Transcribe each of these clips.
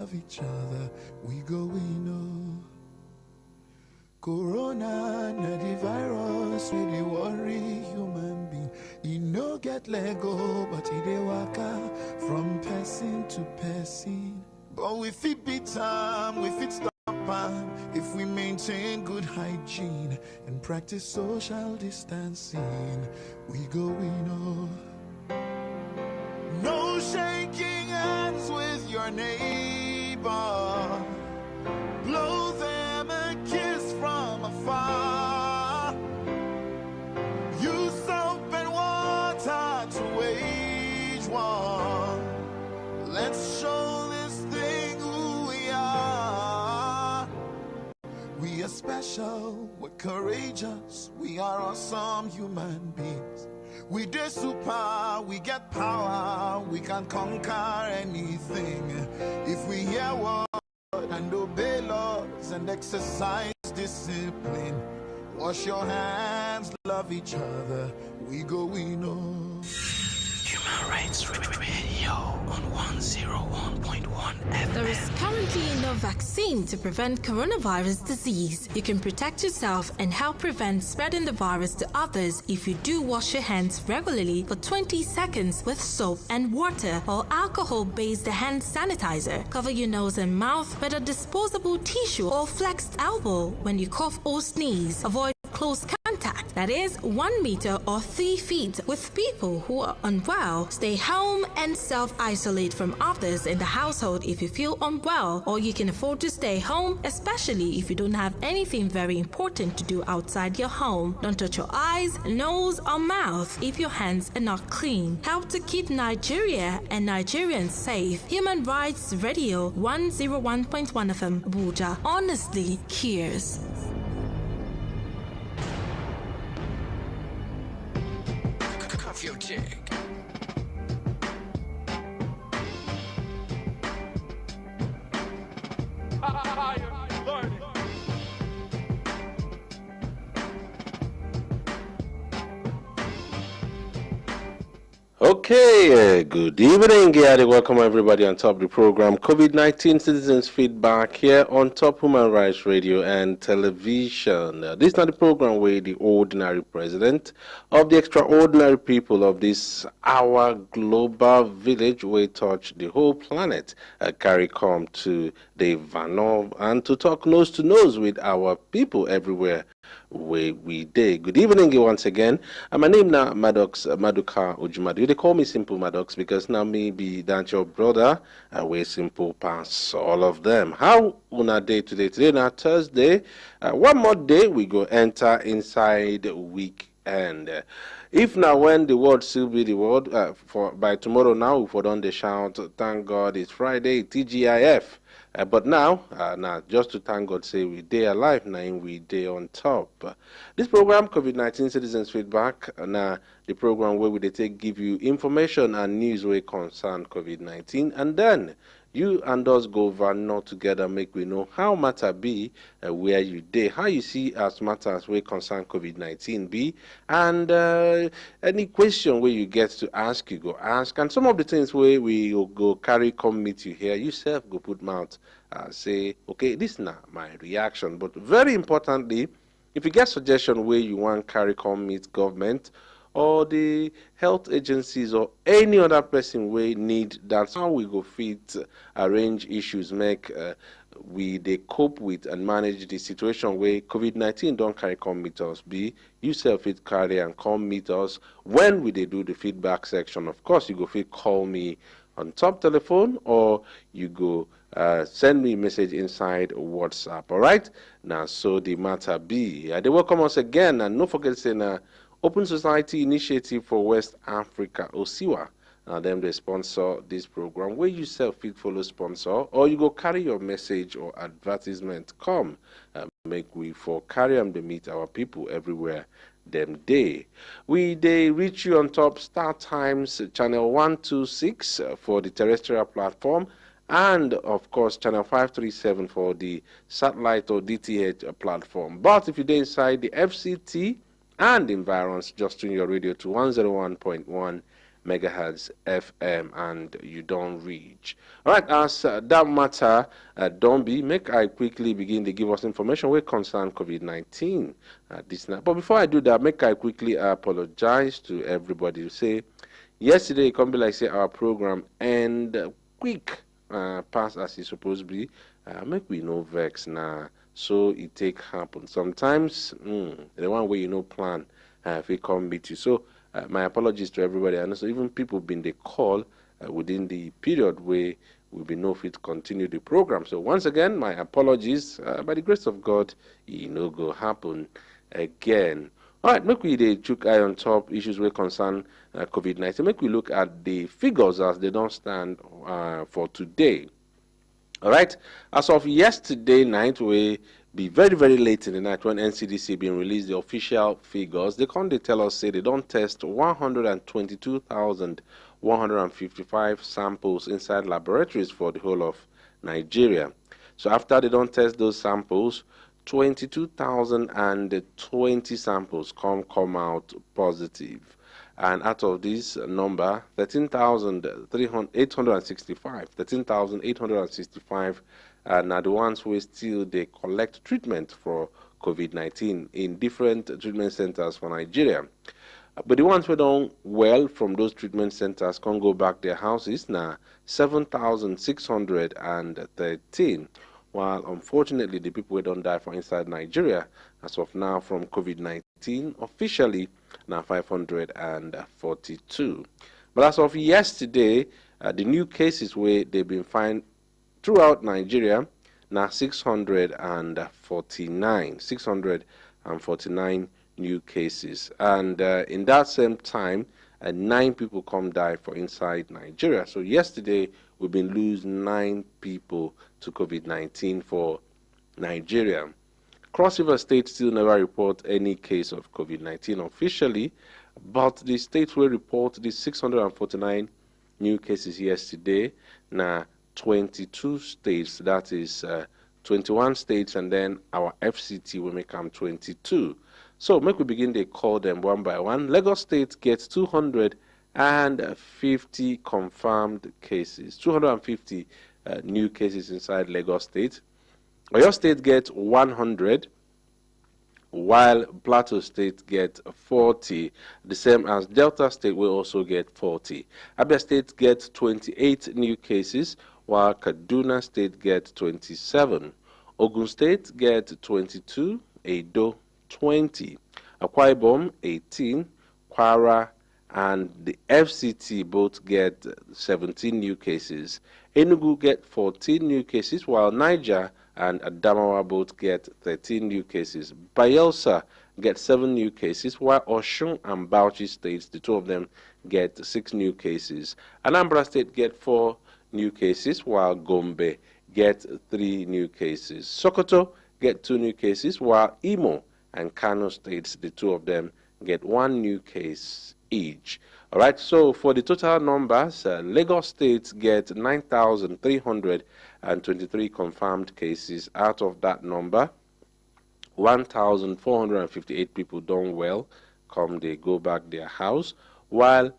Of each other, we go, we know. Corona, na the virus, really worry human being. He no get Lego, but he dey waka from person to person. But we fit beat time, we fit stop am if we maintain good hygiene and practice social distancing. We go, we know. No shaking hands with your neighbor. Blow them a kiss from afar. Use soap and water to wage war. Let's show this thing who we are. We are special, we're courageous, we are awesome human beings. We do super, we get power, we can conquer anything. If we hear word and obey laws and exercise discipline, wash your hands, love each other, we go, we know. Human Rights Radio on 101.1 FM. There is currently no vaccine to prevent coronavirus disease. You can protect yourself and help prevent spreading the virus to others if you do wash your hands regularly for 20 seconds with soap and water or alcohol-based hand sanitizer. Cover your nose and mouth with a disposable tissue or flexed elbow when you cough or sneeze. Avoid close contact, that is 1 meter or 3 feet, with people who are unwell. Stay home and self-isolate from others in the household if you feel unwell or you can afford to stay home, especially if you don't have anything very important to do outside your home. Don't touch your eyes, nose or mouth if your hands are not clean. Help to keep Nigeria and Nigerians safe. Human Rights Radio 101.1 FM Abuja honestly cares. Your chick. Okay, good evening, Gary. Welcome everybody on top of the program. COVID-19 Citizens Feedback here on Top Human Rights Radio and Television. This is not the program where the ordinary president of the extraordinary people of this our global village will touch the whole planet, carry come to the Vanov and to talk nose to nose with our people everywhere where we did. Good evening once again. My name now Maduka Ojumadu. They call me Simple Maddox because now maybe that's your brother. We're simple past all of them. How una day today? Today now Thursday. One more day we go enter inside weekend. If now when the world still be the world, for by tomorrow now we for done the shout, thank God it's Friday, TGIF. But now, just to thank God, say we day alive, now we day on top. This program, COVID-19 Citizens Feedback, now the program where we take give you information and news where concern COVID-19, and then you and us go over not together, make we know how matter be, where you day, how you see as matters where concern COVID-19 be, and any question where you get to ask, you go ask, and some of the things where we go carry come meet you here, yourself go put mouth, say, okay, this is not my reaction, but very importantly, if you get suggestion where you want carry come meet government, or the health agencies or any other person we need, that's how we go fit arrange issues, make we they cope with and manage the situation where COVID-19 don't carry come meet us. Be yourself it carry and come meet us when we they do the feedback section. Of course, you go fit call me on top telephone or you go send me a message inside WhatsApp. All right, now so the matter be. They welcome us again, and don't forget saying Open Society Initiative for West Africa, OSIWA. Them they sponsor this program where you self fit follow sponsor, or you go carry your message or advertisement. Come, make we for carry them to meet our people everywhere. Them day we they reach you on top Star Times channel 126 for the terrestrial platform, and of course channel 537 for the satellite or DTH platform. But if you're inside the FCT and environs, just tune your radio to 101.1 megahertz FM and you don't reach. All right, as that matter don't be, make I quickly begin to give us information we concern COVID-19 this night. But before I do that, make I quickly apologize to everybody. Say yesterday it can be like say our program and quick pass as it's supposed to be. Make we no vex now. So it take happen. Sometimes the one way you know plan if it come meet you. So my apologies to everybody. And also even people been they call within the period where we be no fit continue the program. So once again, my apologies. By the grace of God, it no go happen again. All right, make we the chook eye on top issues where concern COVID-19. Make we look at the figures as they don't stand for today. All right, as of yesterday night, we be very, very late in the night when NCDC been released the official figures. They come, they tell us, say they don't test 122,155 samples inside laboratories for the whole of Nigeria. So after they don't test those samples, 22,020 samples come out positive. And out of this number, 13,865 are the ones who still they collect treatment for COVID-19 in different treatment centers for Nigeria. But the ones who don't well from those treatment centers can go back their houses now, 7,613. While unfortunately the people who don't die for inside Nigeria as of now from COVID-19 officially now 542. But as of yesterday, the new cases where they've been found throughout Nigeria now 649 new cases. And in that same time, 9 people come die for inside Nigeria. So yesterday, we've been losing 9 people to COVID-19 for Nigeria. Cross River State still never report any case of COVID-19 officially, but the state will report the 649 new cases yesterday. Now, 22 states, that is 21 states, and then our FCT will make them 22. So make we begin to call them one by one. Lagos State gets 250 confirmed cases, 250 new cases inside Lagos State. Oyo State gets 100, while Plateau State gets 40, the same as Delta State will also get 40. Abia State gets 28 new cases, while Kaduna State gets 27. Ogun State gets 22, Edo 20, Akwa Ibom 18, Kwara and the FCT both get 17 new cases. Enugu get 14 new cases, while Niger and Adamawa both get 13 new cases. Bayelsa get 7 new cases, while Osun and Bauchi states, the two of them, get 6 new cases. Anambra State get 4 new cases, while Gombe get 3 new cases. Sokoto get 2 new cases, while Imo and Kano states, the two of them, get 1 new case each. All right, so for the total numbers, Lagos State get 9,323 confirmed cases. Out of that number, 1,458 people done well, they go back their house, while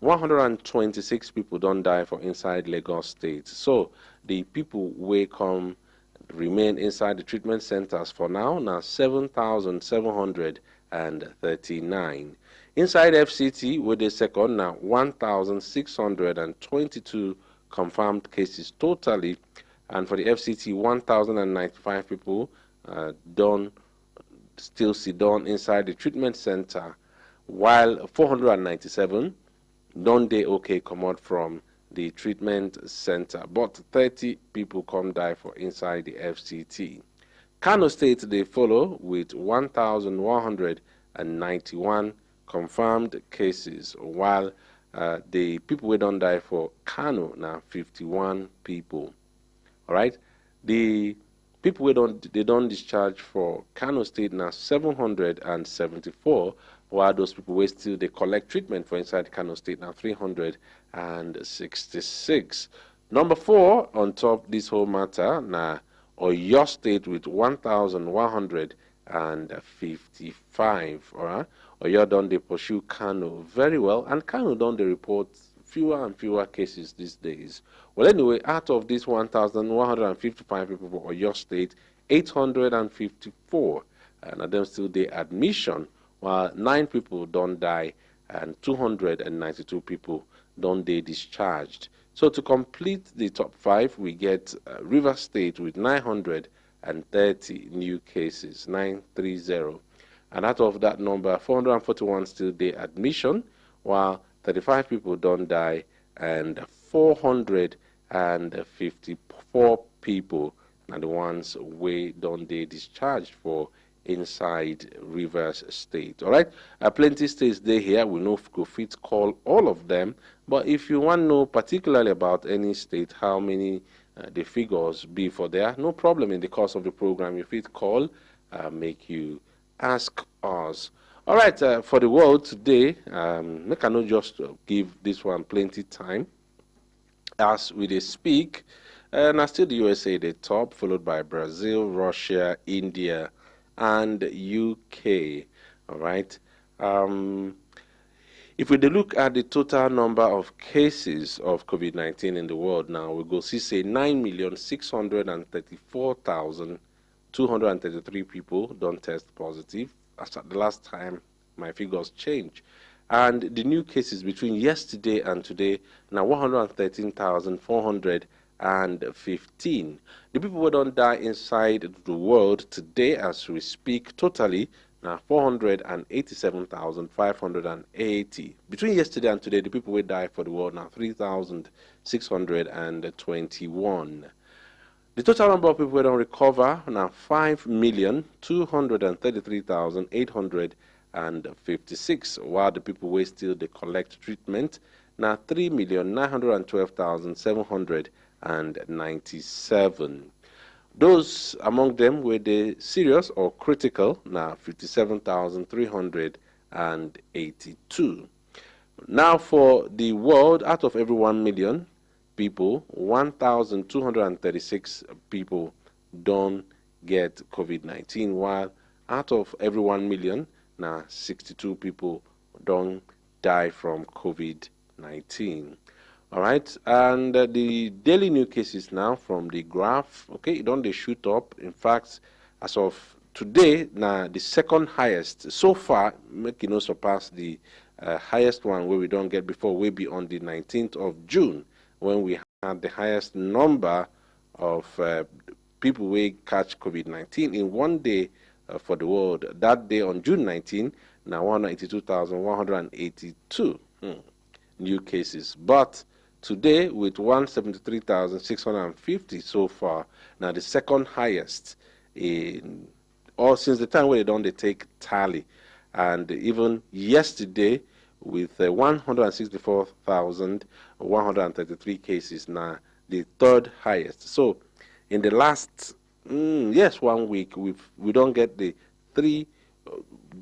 126 people don't die for inside Lagos State. So the people who come remain inside the treatment centers for now 7,739. Inside FCT, with the second now 1,622 confirmed cases totally, and for the FCT 1,095 people don't still sit down inside the treatment center, while 497 don't they okay come out from the treatment center, but 30 people come die for inside the FCT. Kano State they follow with 1,191 confirmed cases, while the people who don't die for Kano now 51 people. All right, the people who don't discharge for Kano State now 774, while those people who still they collect treatment for inside Kano State now 366. Number 4 on top this whole matter now Oyo State with 1,100 and 55. All right. Oyo don dey pursue Kano very well, and Kano don dey report fewer and fewer cases these days. Well, anyway, out of these 1,155 people for Oyo State, 854 and them still dey admission, while 9 people don't die and 292 people don't dey discharged. So to complete the top 5, we get River State with 930 new cases, 930. And out of that number, 441 still dey admission, while 35 people don't die and 454 people are the ones wey don't dey discharged for inside Rivers State. All right, plenty states dey here. We no go fit call all of them, but if you want to know particularly about any state, how many the figures be for there, no problem. In the course of the program, you fit call, make you ask us. All right, for the world today, make I not just give this one plenty time. As we dey speak, now still the USA the top, followed by Brazil, Russia, India, and UK. All right. If we look at the total number of cases of COVID-19 in the world now, we go see say 9,634,233 people don't test positive. As at the last time my figures changed. And the new cases between yesterday and today now 113,415. The people who don't die inside the world today as we speak totally now 487,580. Between yesterday and today, the people who die for the world now 3,621. The total number of people who don't recover now 5,233,856, while the people who still they collect treatment now 3,912,797. Those among them were the serious or critical now 57,382. Now for the world, out of every 1 million people, 1,236 people don't get COVID-19, while out of every 1 million, now 62 people don't die from COVID-19. All right, and the daily new cases now from the graph, okay, don't they shoot up? In fact, as of today, now the second highest so far, make surpass the highest one where we don't get before, will be on the 19th of June, when we had the highest number of people who catch COVID-19 in one day for the world. That day on June 19, now 192,182 new cases. But today, with 173,650 so far, now the second highest in all since the time where they take tally, and even yesterday with 164,133 cases, now the third highest. So in the last 1 week, we don't get the 3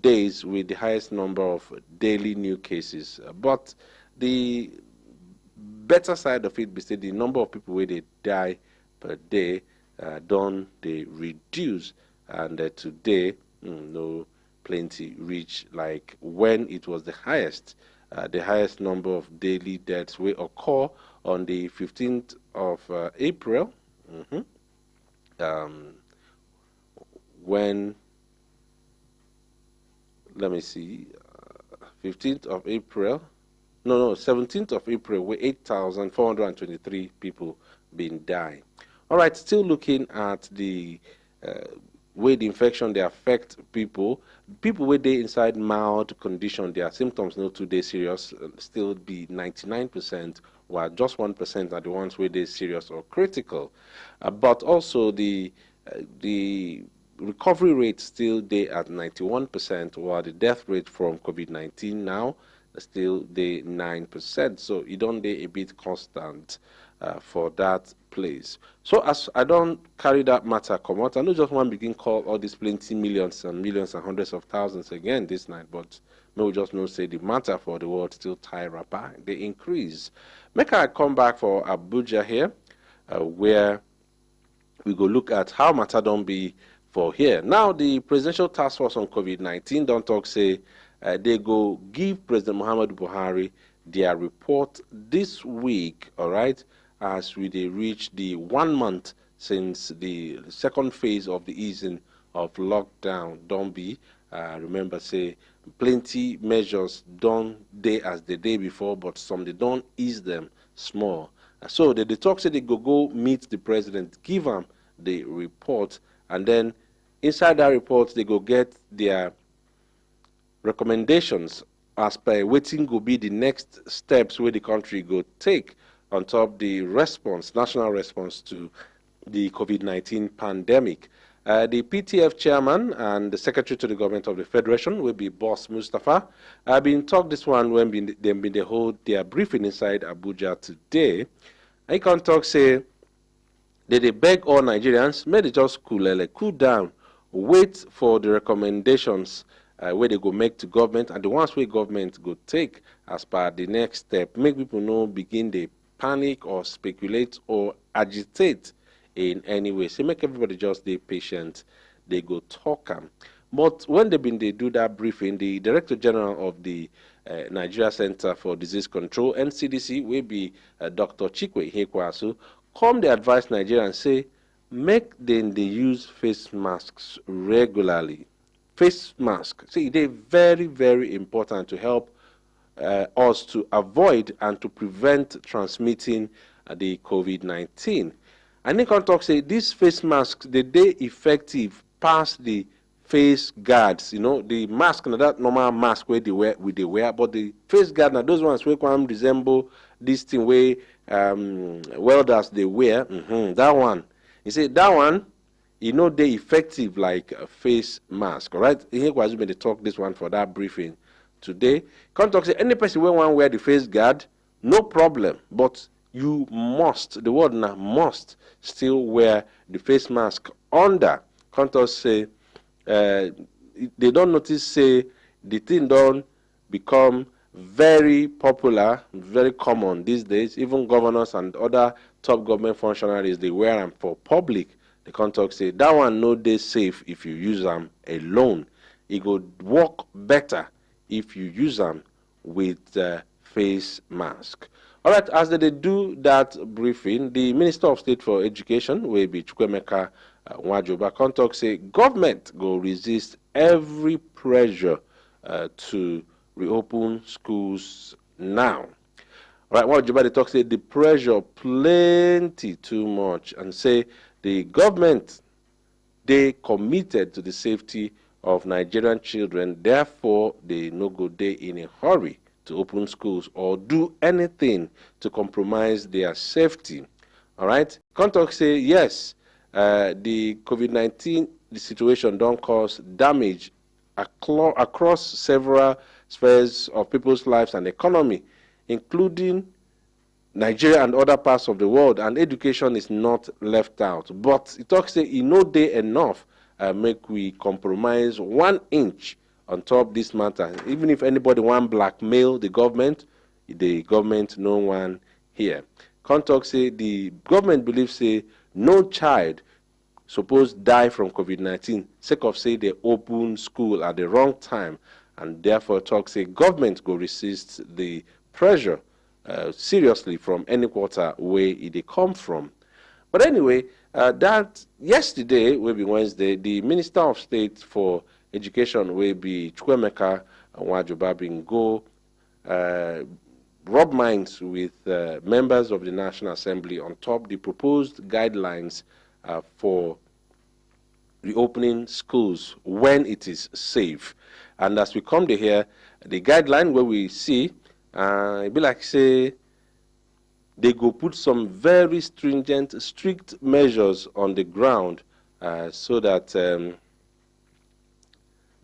days with the highest number of daily new cases, but the better side of it be say the number of people where they die per day don't they reduce, and today no plenty reach like when it was the highest number of daily deaths will occur on the 15th of April, when, let me see, 15th of April, no, 17th of April, where 8,423 people been dying. All right, still looking at the way the infection they affect people where they inside mild condition, their symptoms not too they serious, still be 99%, while just 1% are the ones where they serious or critical. But also the recovery rate still they at 91%, while the death rate from COVID-19 now still they 9%. So you don't they a bit constant for that place. So as I don't carry that matter come out, I know just one begin call all these plenty millions and millions and hundreds of thousands again this night, but no just no say the matter for the world still tie rapper, they increase. Make I come back for Abuja here, where we go look at how matter don't be for here. Now, the Presidential Task Force on COVID-19 don't talk say they go give President Muhammadu Buhari their report this week, all right, as we they reach the 1 month since the second phase of the easing of lockdown. Don't be remember say plenty measures don't day as the day before, but some they don't ease them small. So they talk say they go meet the president, give him the report, and then inside that report they go get their recommendations as per wetin go be the next steps where the country go take on top the response, national response to the COVID-19 pandemic. The PTF chairman and the secretary to the government of the federation will be Boss Mustafa. I've been talk this one when they hold their briefing inside Abuja today. I can talk say they beg all Nigerians, may they just cool down, wait for the recommendations where they go make to government, and the ones where government go take as per the next step. Make people know begin they panic or speculate or agitate in any way. So make everybody just be patient. They go talk them. But when they do that briefing, the Director General of the Nigeria Center for Disease Control, NCDC, will be Dr. Chikwe Hekwasu, come they advise Nigerians say, make them they use face masks regularly. Face mask. See, they're very, very important to help us to avoid and to prevent transmitting the COVID-19. And they can talk say these face masks, they effective past the face guards. You know, the mask, not that normal mask where they wear, but the face guard, now those ones where can resemble this thing where welders they wear. That one. You see, that one, you know, they effective like a face mask. All right. Here was when they talk this one for that briefing today. Can talk say any person when one wear the face guard, no problem. But you must, the word now must still wear the face mask under. Can't say they don't notice say the thing don't become very popular, very common these days. Even governors and other top government functionaries, they wear them for public. The contact say that one no dey safe if you use them alone. It go work better if you use them with face mask. All right, as they do that briefing, the Minister of State for Education will be Chukwemeka Nwajoba. Contact say government go resist every pressure to reopen schools now. All right, Nwajoba they talk say the pressure plenty too much and say the government, they committed to the safety of Nigerian children, therefore they no go dey in a hurry to open schools or do anything to compromise their safety. All right? Contact say yes, the COVID-19 situation don't cause damage across several spheres of people's lives and economy, including Nigeria and other parts of the world, and education is not left out. But it talks say it no day enough make we compromise 1 inch on top this matter. Even if anybody want blackmail the government no one here. Contact say the government believes say no child suppose die from COVID-19 sake of say they open school at the wrong time, and therefore talk say government go resist the pressure seriously from any quarter where it come from. But anyway, that yesterday will be Wednesday, the Minister of State for Education will be Chukwemeka Nwajoba bin go rub minds with members of the National Assembly on top the proposed guidelines for reopening schools when it is safe. And as we come to here, the guideline where we see it be like say they go put some very stringent, strict measures on the ground so that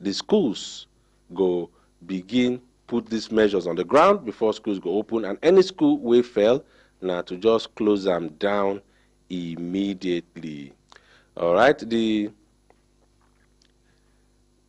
the schools go begin put these measures on the ground before schools go open, and any school will fail now to just close them down immediately. All right, the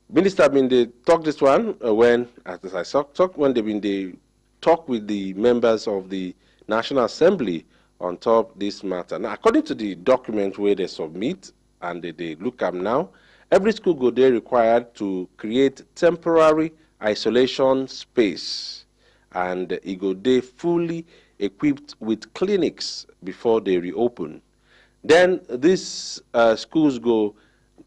minister been they talk this one when, as I talk when they talk with the members of the National Assembly on top this matter. Now, according to the document where they submit and they look up now, Every school go dey required to create temporary isolation space, and it go dey fully equipped with clinics before they reopen. Then these schools go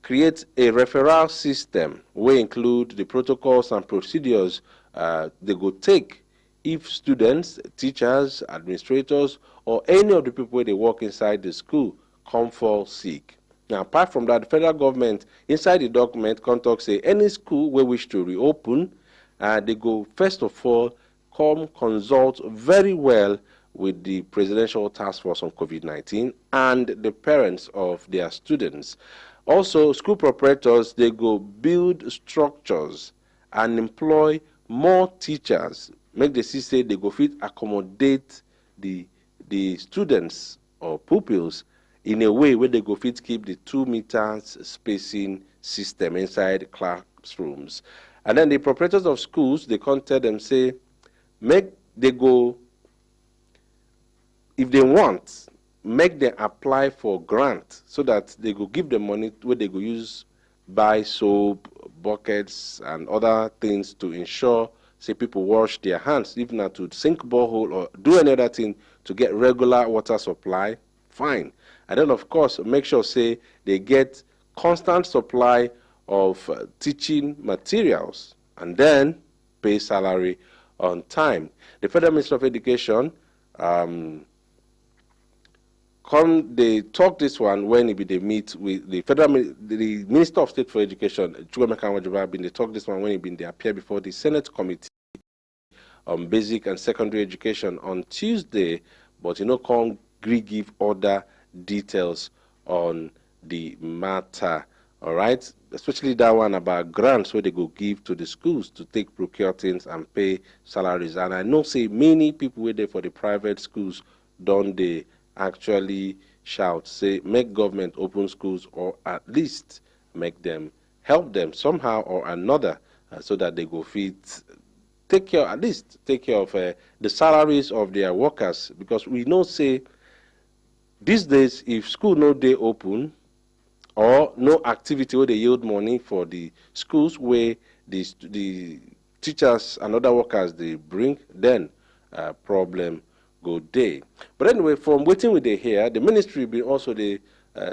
create a referral system wey include the protocols and procedures they go take if students, teachers, administrators, or any of the people wey dey work inside the school come fall sick. Now, apart from that, the federal government inside the document come talk say any school wey wish to reopen, they go first of all come consult very well with the Presidential Task Force on COVID-19 and the parents of their students. Also, school proprietors, they go build structures and employ more teachers. Make the see say they go fit accommodate the students or pupils in a way where they go fit keep the 2 meters spacing system inside classrooms. And then the proprietors of schools, they come tell them, say, if they want, make them apply for grant so that they go give them money where they go use buy soap, buckets, and other things to ensure, say, people wash their hands, if not to sink borehole or do any other thing to get regular water supply, fine. And then, of course, make sure, say, they get constant supply of teaching materials, and then pay salary on time. The Federal Minister of Education they talk this one when they meet with the Minister of State for Education, they talk this one when they appear before the Senate Committee on Basic and Secondary Education on Tuesday, but can't give other details on the matter. All right, especially that one about grants where they go give to the schools to take procure things and pay salaries. And I know say many people were there for the private schools don't they actually shout, say, make government open schools, or at least make them help them somehow or another, so that they go fit take care of the salaries of their workers. Because we know say these days, if school no day open or no activity where they yield money for the schools where the teachers and other workers they bring, then problem go day. But anyway, from waiting with the here, the ministry will also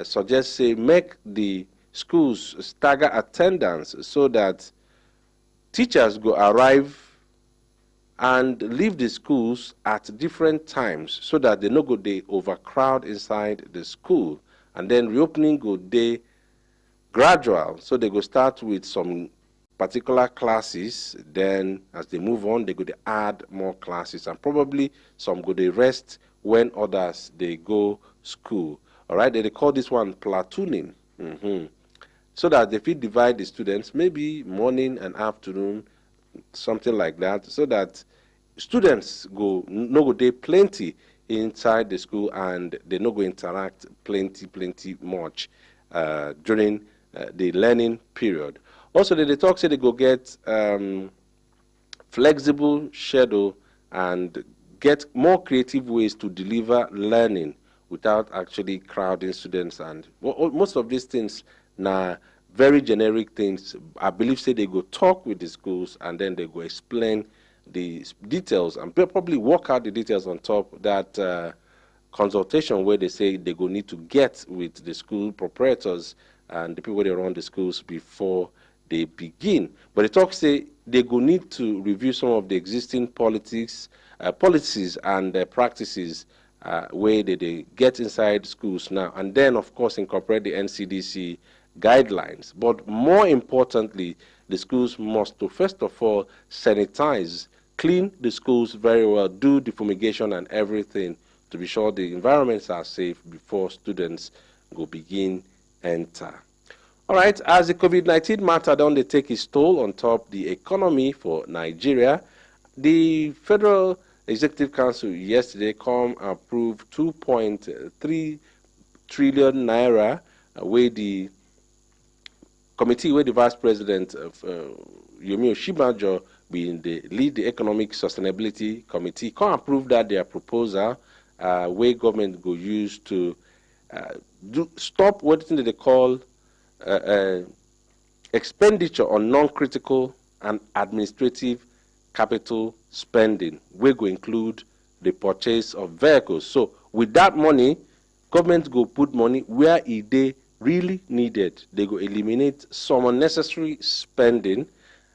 suggest, say, make the schools stagger attendance so that teachers go arrive and leave the schools at different times so that they no go they overcrowd inside the school. And then reopening go day gradual, so they go start with some particular classes, then as they move on, they go to add more classes, and probably some go to rest when others they go school. All right, they call this one platooning, so that they fit divide the students, maybe morning and afternoon, something like that, so that students go day plenty inside the school and they no go interact plenty much during the learning period. Also, they talk say they go get flexible schedule and get more creative ways to deliver learning without actually crowding students. And most of these things now very generic things. I believe say they go talk with the schools and then they go explain the details and probably work out the details on top of that consultation where they say they go need to get with the school proprietors and the people that run the schools before they begin. But the talk say they go need to review some of the existing policies and practices where they get inside schools now, and then of course incorporate the NCDC guidelines. But more importantly, the schools must to first of all sanitize, clean the schools very well, do the fumigation and everything to be sure the environments are safe before students go begin enter. All right, as the COVID-19 matter don't they take its toll on top the economy for Nigeria, the Federal Executive Council yesterday approved 2.3 trillion naira where the committee where the Vice President of Yomi Oshibajo being the lead the Economic Sustainability Committee approve that their proposal where government go use to stop what they call expenditure on non-critical and administrative capital spending, wey go include the purchase of vehicles. So with that money, government go put money where it dey really needed. They go eliminate some unnecessary spending,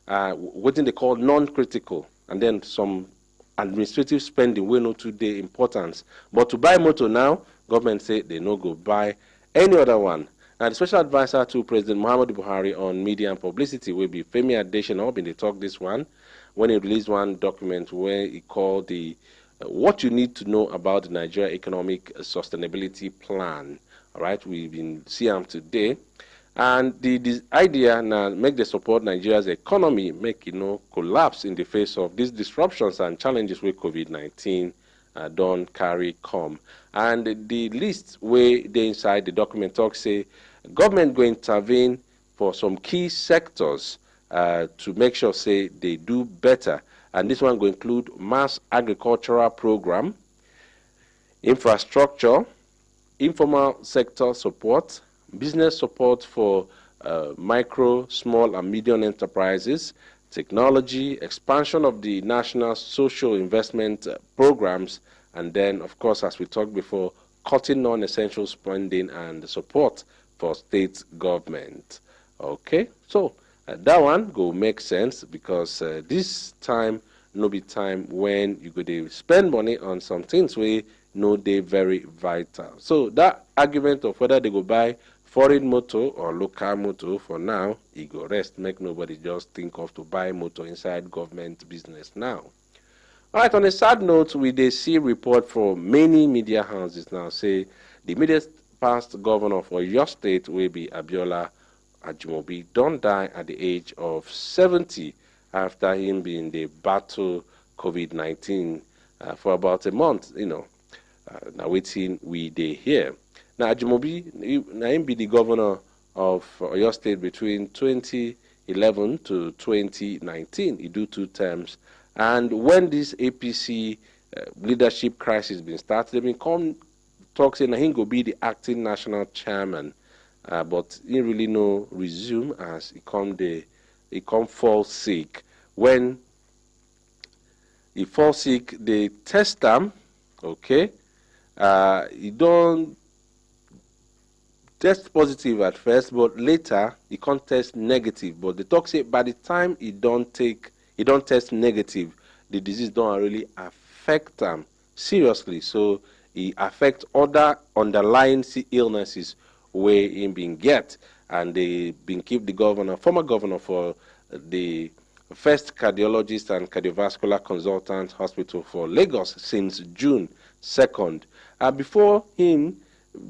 what they call non-critical, and then some administrative spending wey no too dey important. But to buy motor now, government say they no go buy any other one. Now, the special advisor to President Muhammadu Buhari on media and publicity will be Femi Adesina. Been they talk this one when he released one document where he called the what you need to know about the Nigeria Economic Sustainability Plan. All right, we've been seeing them today, and the idea now make the support Nigeria's economy make collapse in the face of these disruptions and challenges with COVID-19 don't carry come. And the list where they inside the document talk say government go intervene for some key sectors to make sure say they do better. And this one will include mass agricultural program, infrastructure, informal sector support, business support for micro, small, and medium enterprises, technology, expansion of the national social investment programs, and then, of course, as we talked before, cutting non-essential spending and support for state government. Okay, so that one go make sense because this time no be time when you go to spend money on some things where no they very vital. So that argument of whether they go buy foreign motor or local motor, for now, it go rest. Make nobody just think of to buy motor inside government business now. All right, on a sad note, we dey see report from many media houses now say the immediate past governor for your state will be Abiola Ajimobi don't die at the age of 70 after him being the battle COVID-19 for about a month, now waiting we dey here. Now Ajimobi, now him be the governor of your state between 2011 to 2019. He do 2 terms. And when this APC leadership crisis been started, they been come talk saying he go be the acting national chairman. But he really no resume as he come fall sick. When he fall sick, they test him, okay? He don't test positive at first, but later he can't test negative. But the talk say by the time he don't test negative, the disease don't really affect him seriously. So he affect other underlying illnesses where he been get, and they been keep the former governor for the first cardiologist and cardiovascular consultant hospital for Lagos since June 2nd. Before him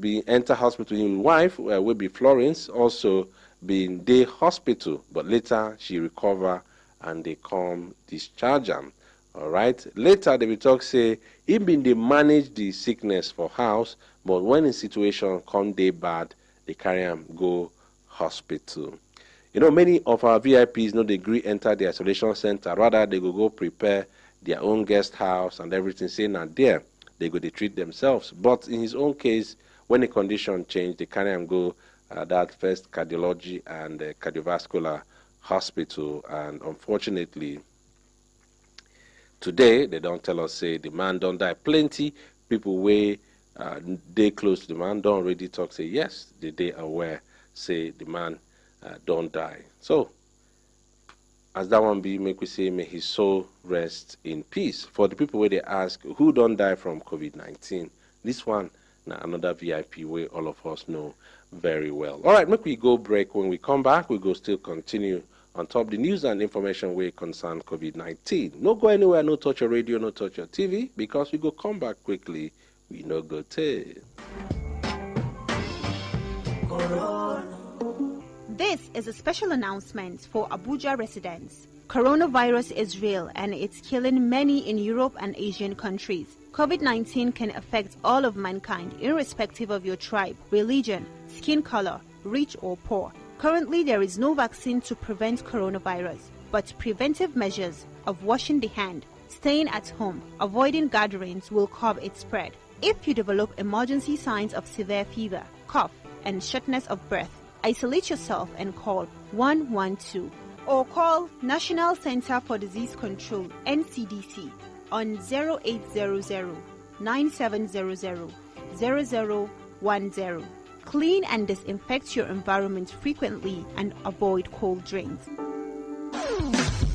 be enter hospital, his wife will be Florence also been day hospital, but later she recover and they come discharge him. All right. Later they will talk say he been they manage the sickness for house, but when the situation come day bad, they carry him go hospital. Many of our VIPs they agree enter the isolation center. Rather, they go prepare their own guest house and everything. Say not there, they go they treat themselves. But in his own case, when the condition change, they carry him go that first cardiology and cardiovascular hospital. And unfortunately, today they don't tell us say the man don't die. Plenty people way they close to the man don't already talk say yes, they aware say the man don't die. So as that one be, make we say may his soul rest in peace. For the people where they ask who don't die from COVID-19, this one now another VIP way all of us know very well. All right, make we go break. When we come back, we go still continue on top the news and information way concern COVID-19. No go anywhere, no touch your radio, no touch your TV, because we go come back quickly. We no go tell. This is a special announcement for Abuja residents. Coronavirus is real and it's killing many in Europe and Asian countries. COVID-19 can affect all of mankind, irrespective of your tribe, religion, skin color, rich or poor. Currently, there is no vaccine to prevent coronavirus, but preventive measures of washing the hand, staying at home, avoiding gatherings will curb its spread. If you develop emergency signs of severe fever, cough, and shortness of breath, Isolate yourself and call 112 or call National Center for Disease Control NCDC on 0800 9700 0010. Clean and disinfect your environment frequently and avoid cold drinks.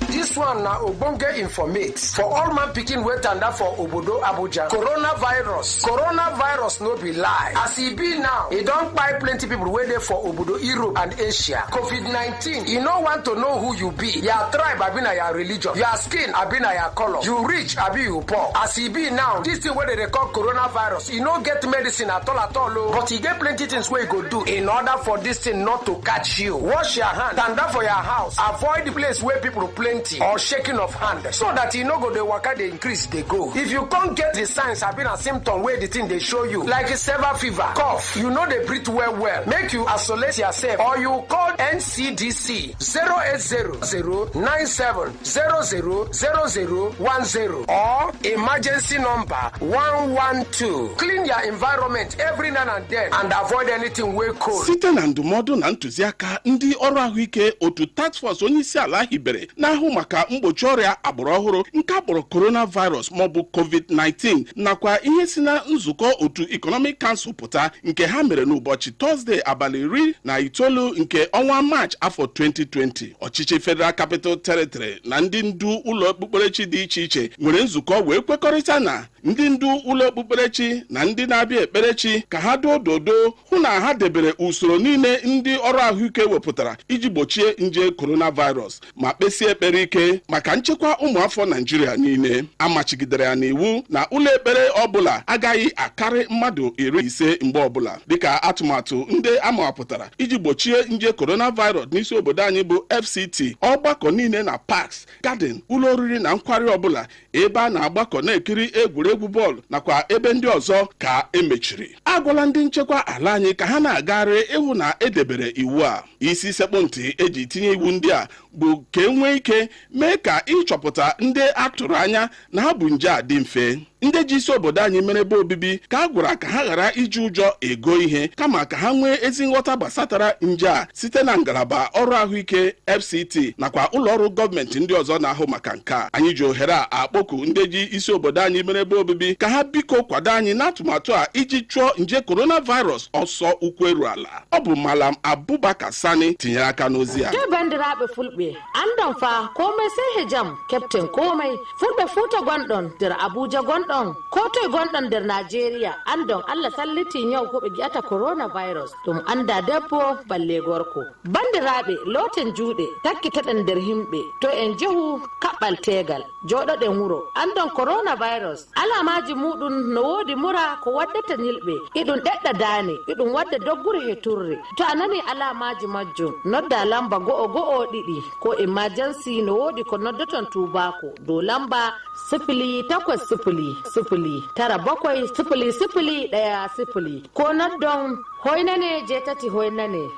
This one na Obonge informates for all man picking weight and that for Obodo Abuja. Coronavirus no be lie. As e be now, e don't buy plenty people waiting for Obodo Europe and Asia. COVID-19, you no want to know who you be. Your tribe abi na your religion. Your skin abi na your color. You rich abi you poor. As e be now, this thing where they call coronavirus, you no get medicine at all. But you get plenty things where you go do in order for this thing not to catch you. Wash your hand. Stand up for your house. Avoid the place where people plenty or shaking of hand so that you no go the waka they increase they go. If you can't get the signs have been a symptom where the thing they show you like a severe fever, cough, you know they breathe well, make you isolate yourself or you call NCDC 08097000010 or emergency number 112. Clean your environment every now and then and avoid anything way cold. Site na ndụmọdụ na ntụziaka ndị ọrụ ahụike otu task force onye isi ala hibere n'ahụ maka mgbochi ọrịa agbụrụ ọhụrụ nke akpọrọ coronavirus maọbụ COVID-19 nakwa ihe si na nzukọ otu Economic Council pụta nke ha mere n'ụbọchị Tọzdee abalị 19 nke ọnwa March afọ 2020. Ọchịchị Federal Capital Territory na ndị ndu ụlọ okpukperechi dị iche iche nwere nzukọ wee kwekọrịta na ndị ndu ụlọ okpukperechi na ndị na-abịa ekperechi ka ha dododo hụ na ha debere usoro niile ndị ọrụ ahụike wepụtara iji gbochie nje coronavirus ma kpesie ekpere ike maka nchekwa ụmụafọ Naịjirịa niile. Amachigidere ya n'iwu na ụlọ ekpere ọbụla agaghị akarị mmadụ 50 mgbe ọbụla dịka atụmatụ ndị amawapụtara iji gbochie nje coronavirus n'isi obodo anyị bụ FCT. Ọgbakọ niile na parks, garden, ụlọ oriri na nkwari ọbụla ebe a na-agbakọ na-ekiri egwuregwu bọọlụ nakwa ebe ndị ọzọ ka emechiri. Agwala ndị nchekwa ala anyị ka ha na-agagharị ịhụ na edebere iwu a. Isi sekpụ ntị eji tinye iwu ndị a bụ ka enwee ike mee ka ịchọpụta ndị atụrụ anya na ha bụ nje a dị mfe. Ndị ji isi obodo anyị mere ebe obibi ka a gwara ka ha ghara iji ụjọ ego ihe kama ka ha nwee ezi nghọta gbasatara nje a site na ngalaba ọrụ ahụike FCT nakwa ụlọ ọrụ gọọmenti ndị ọzọ na-ahụ maka nke a. Anyị ji ohere a akpọku ndị ji isi obodo anyị mere ebe obibi ka ha biko kwado anyị n'atụmatụ a iji chụọ nje coronavirus ọsọ ukwu eru ala. Ọ bụ Malam Abubakar Sani tinyere aka n'ozi a. Bandira be fulbe andon fa komai sai hijam captain komai fulbe futa gondon der Abuja gondon koto gondon der Nigeria andon Allah salliti yau ko be giata coronavirus dum anda debbo balle gorko bandirabe loten juude takki tadan der himbe to en jehu kabbal tegal jodo den wuro andon coronavirus alamaji mudun no wodi mura ko waddata nilbe idun dedda dane idun wadda doggure he turre to anani alamaji majjum nodda lamba go'o didi ko emergency no wodi ko noddoton tubako do lamba 0800-9700-1 ko noddon hoynane jetati hoynane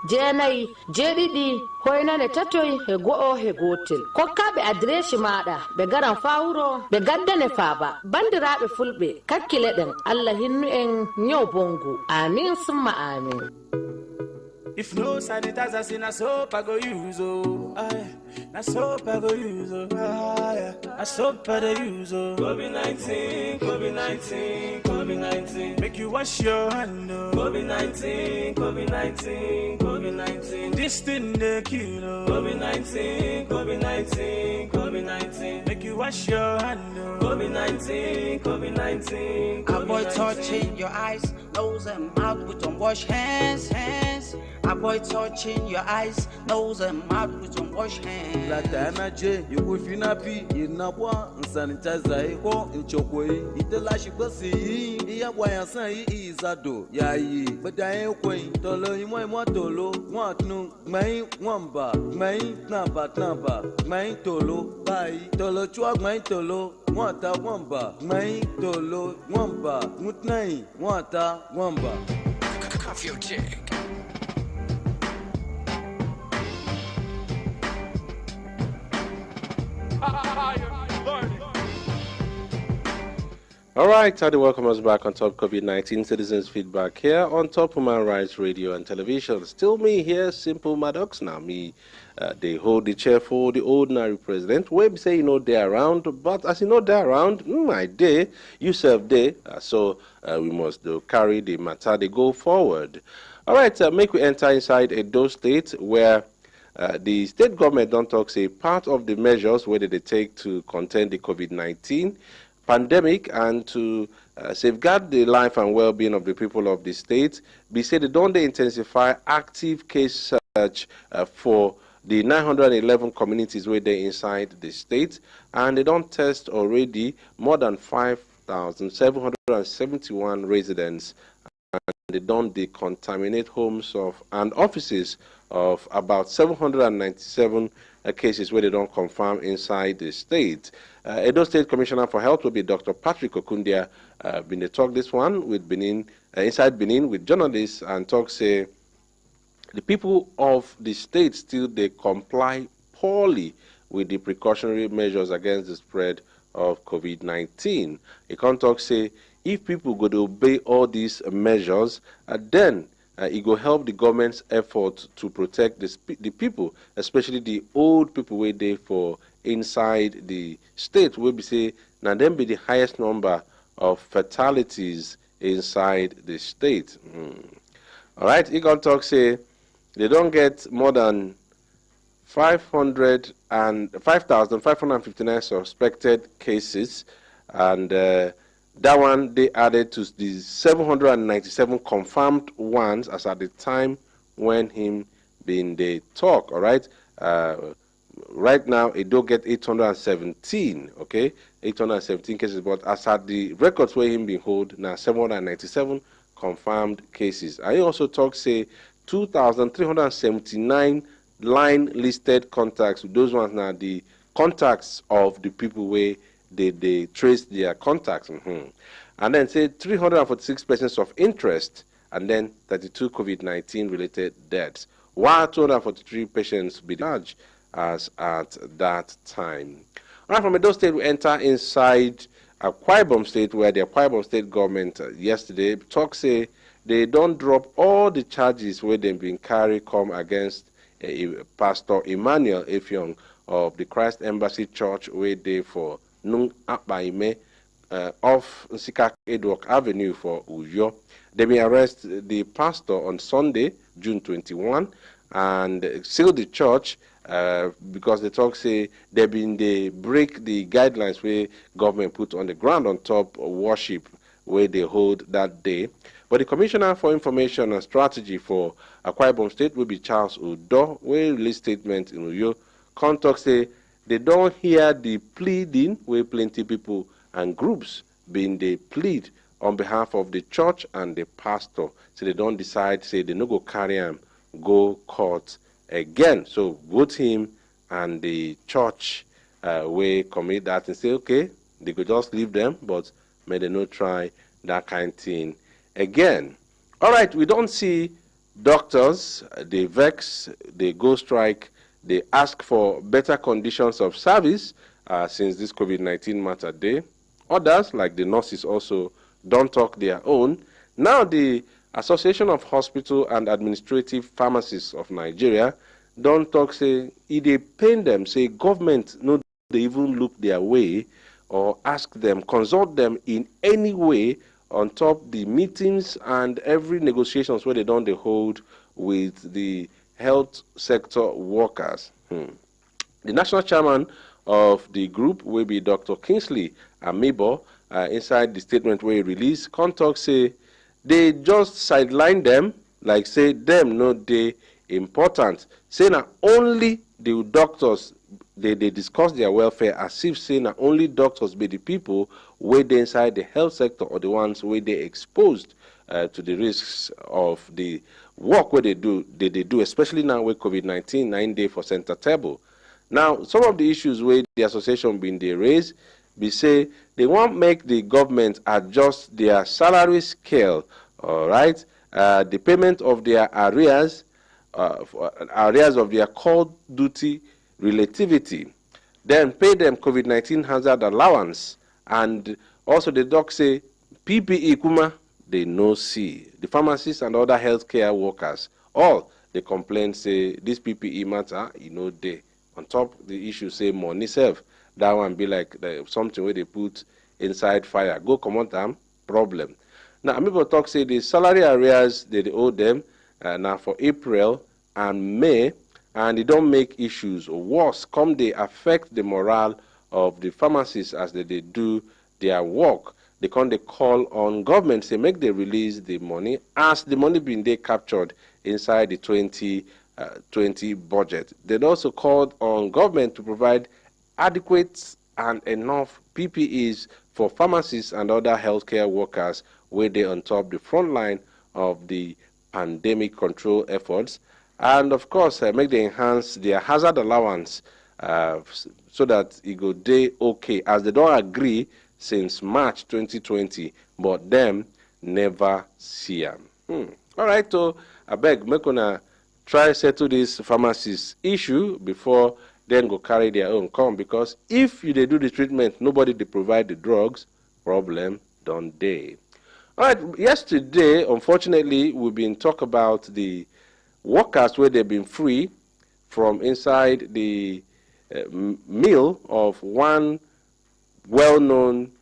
jeenayi jeedidi hoynane tatoy he go'o he gotel kokkabe adreshi maada be garan fawuro be gaddane faaba bandirabe fulbe kakkile den Allah hinnu en nyow bongo amin summa amin. If no sanitizers in a soap, I go use na soap I go use a soap I go use COVID-19. Make you wash your hand. COVID-19. This thing they kill. COVID-19. Make you wash your hand. COVID-19. Avoid touching your eyes, nose and mouth with unwashed hands. Avoid touching your eyes, nose and mouth with unwashed hands. La time J, you will finapi, in Nabwa, and sanitizer, or in Chokwe. Itelashi Bossy, Yawaya Sai is a do, Yai, but I ain't quain, Tolo, in my motolo, what no, my wamba, my namba, my tolo, by Tolo Chua, my tolo. Wanta wamba, my tolo wamba, mutnai, wanta wamba. Cuff your chick. All right, Taddy, welcome us back on Top COVID-19 Citizens Feedback here on Top Human Rights Radio and Television. Still me here, Simple Maddox. Now me, they hold the chair for the ordinary president. We say, they're around, but as they're around, I day, you serve day. So we must carry the matter, they go forward. All right, make we enter inside Edo State where the state government don't talk, say, part of the measures where they take to contain the COVID-19 pandemic and to safeguard the life and well-being of the people of the state. Be said they don't intensify active case search for the 911 communities where they inside the state, and they don't test already more than 5,771 residents, and they don't decontaminate homes of and offices of about 797 cases where they don't confirm inside the state. Edo State Commissioner for Health will be Dr. Patrick Okundia. Been the talk this one with Benin, inside Benin with journalists, and talk say the people of the state still they comply poorly with the precautionary measures against the spread of COVID-19. He can talk say if people go to obey all these measures, then it will help the government's effort to protect the people, especially the old people where they for inside the state, where we say now them be the highest number of fatalities inside the state. All right, he can talk say they don't get more than 5,559 suspected cases, and that one they added to the 797 confirmed ones as at the time when him been the talk. All right, right now it do get 817. Okay, 817 cases, but as at the records where him been hold now 797 confirmed cases. I also talk say 2,379 line listed contacts. Those ones now the contacts of the people where they trace their contacts. And then say 346 persons of interest, and then 32 COVID-19 related deaths, while 243 patients be charged as at that time. All right, from Edo State, we enter inside Akwa Ibom State, where the Akwa Ibom State government yesterday talk say they don't drop all the charges where they've been carried come against Pastor Emmanuel Effiong of the Christ Embassy Church where they for Nung Akbaime off Nsikak Edwok Avenue for Uyo. They may arrest the pastor on Sunday, June 21, and seal the church because the talk say they break the guidelines where government put on the ground on top of worship where they hold that day. But the Commissioner for Information and Strategy for Akwa Ibom State will be Charles Udo, where release statement in Uyo. Contact say they don't hear the pleading where plenty people and groups being they plead on behalf of the church and the pastor. So they don't decide, say they no go carry him, go court again. So both him and the church will commit that and say, okay, they could just leave them, but may they not try that kind of thing again. All right, we don't see doctors, they vex, they go strike, they ask for better conditions of service since this COVID-19 matter day. Others, like the nurses, also don't talk their own. Now the Association of Hospital and Administrative Pharmacists of Nigeria don't talk, say, if they pain them, say government no they even look their way or ask them, consult them in any way on top the meetings and every negotiations where they don't hold with the health sector workers. The national chairman of the group will be Dr. Kingsley Amibo. Inside the statement where he released, Contact say they just sideline them, like say them no they important. Say now only the doctors they discuss their welfare as if say now only doctors be the people where they inside the health sector or the ones where they exposed to the risks of the work where they do, especially now with COVID-19, 9 day for center table. Now, some of the issues where the association been they raised, we say they want make the government adjust their salary scale, all right, the payment of their arrears of their call duty relativity, then pay them COVID-19 hazard allowance, and Also, the doc say PPE kuma they no see. The pharmacists and other healthcare workers, all they complain say this PPE matter, they on top the issue say money serve. That one be like something where they put inside fire. Go come on time, problem. Now, people talk say the salary arrears they owe them now for April and May, and they don't make issues worse. Come they affect the morale of the pharmacists as they do their work. They call on government say make they release the money as the money being they captured inside the 2020 budget. They also called on government to provide adequate and enough PPEs for pharmacists and other healthcare workers where they on top the front line of the pandemic control efforts. And of course, make they enhance their hazard allowance so that it go day okay, as they don't agree since March 2020, but them never see them. All right, so I beg, make una try settle this pharmacist issue before then go carry their own come, because if they do the treatment, nobody they provide the drugs, problem don't they? All right, yesterday, unfortunately, we've been talk about the workers where they've been free from inside the mill of one well-known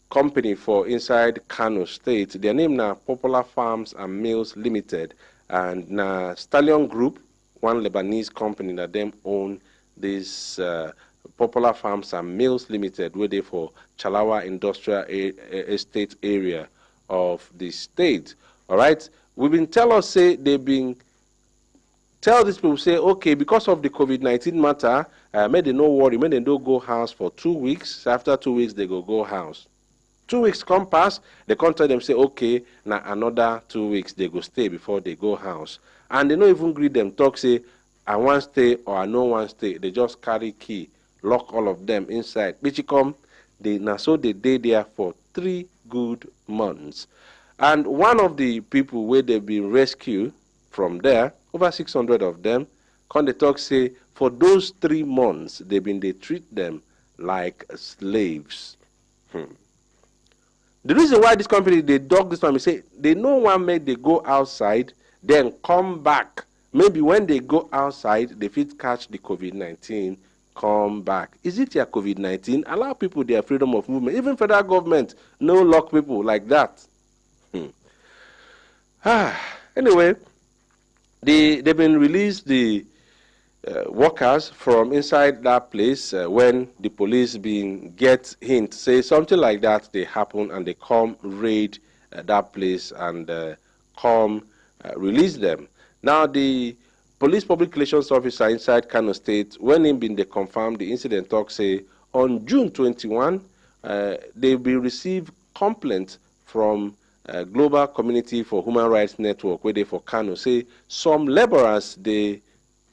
company for inside Kano State. Their name now Popular Farms and Mills Limited, and now Stallion Group, one Lebanese company that them own this Popular Farms and Mills Limited, where they for Chalawa Industrial Estate area of the state. All right, we've been tell these people say, okay, because of the COVID-19 matter, may they no worry, may they don't go house for 2 weeks. After 2 weeks, they go house. 2 weeks come pass, they contact them, say, okay, now another 2 weeks, they go stay before they go house. And they don't even greet them, talk, say, I want stay or I no want stay. They just carry key, lock all of them inside. Bichicom, so they stay there for 3 good months. And one of the people where they've been rescued from there, over 600 of them, come they talk say, for those 3 months, they treat them like slaves. The reason why this company, they dog this family, say, they no one make they go outside, then come back. Maybe when they go outside, they fit catch the COVID-19, come back. Is it your COVID-19? Allow people their freedom of movement. Even federal government, no lock people like that. Anyway, they've been released, the workers from inside that place when the police get hint, say something like that, they happen and they come raid that place and come release them. Now, the police public relations officer inside Kano State, when him been they confirmed the incident, talk say on June 21, they will receive complaint from Global Community for Human Rights Network, where they for Kano, say some laborers, they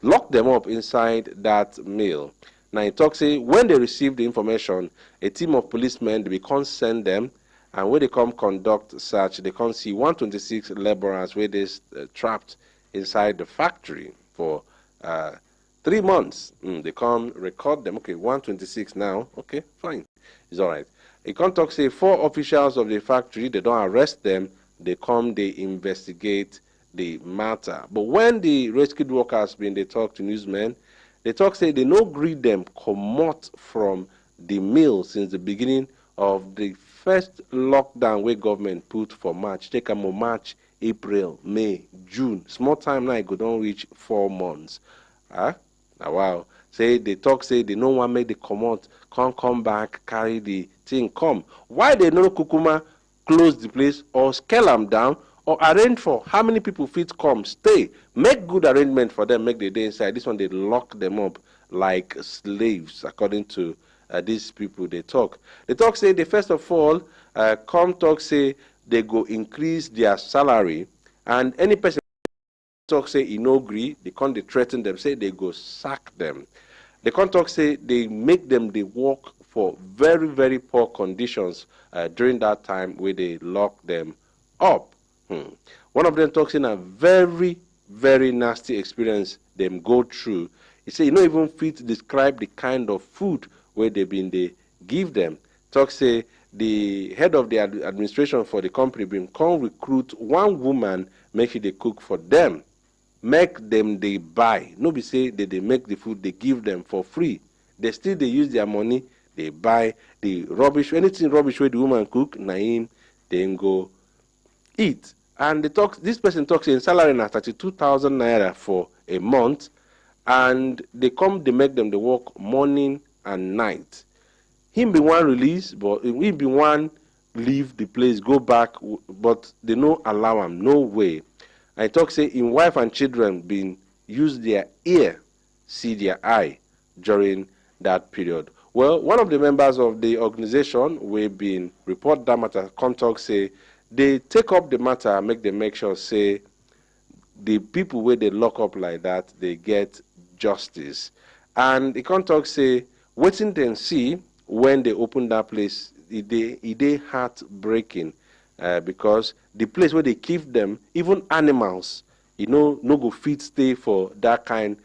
lock them up inside that mill. Now, it talks say when they receive the information, a team of policemen, they can't send them, and when they come conduct search, they can't see 126 laborers where they trapped inside the factory for 3 months. They come record them. Okay, 126 now. Okay, fine. It's all right. It can't talk say 4 officials of the factory, they don't arrest them. They come, they investigate the matter. But when the rescued workers they talk to newsmen, they talk say they no greet them come out from the mill since the beginning of the first lockdown where government put for March. Take them March, April, May, June. Small time now, it go don't reach 4 months. Now, wow. Say they talk, say they no one make the come out, can't come back, carry the thing, come. Why they no kukuma close the place or scale them down or arrange for how many people fit come, stay, make good arrangement for them, make the day inside. This one, they lock them up like slaves, according to these people they talk. They talk, say, they first of all, come talk, say, they go increase their salary, and any person talk, say, he no agree, they can't they threaten them, say, they go sack them. They can't talk, say, they make them, they work for very, very poor conditions during that time where they lock them up. One of them talks in a very, very nasty experience them go through. He say, you know, even fit describe the kind of food where they give them. Talk say the head of the administration for the company been come recruit one woman, make sure they cook for them, make them they buy. No be say they make the food, they give them for free. They use their money, they buy the rubbish, anything rubbish where the woman cook, naim, then go eat. And this person talks in salary na 32,000 naira for a month, and they make them they work morning and night. Him be one release, but he be one leave the place, go back, but they no allow him, no way. I talk say in wife and children been use their ear, see their eye during that period. Well, one of the members of the organization we been report that matter, come talk say they take up the matter, make sure say the people where they lock up like that, they get justice. And the contact say waiting then see when they open that place, it heartbreaking because the place where they keep them, even animals, no go fit stay for that kind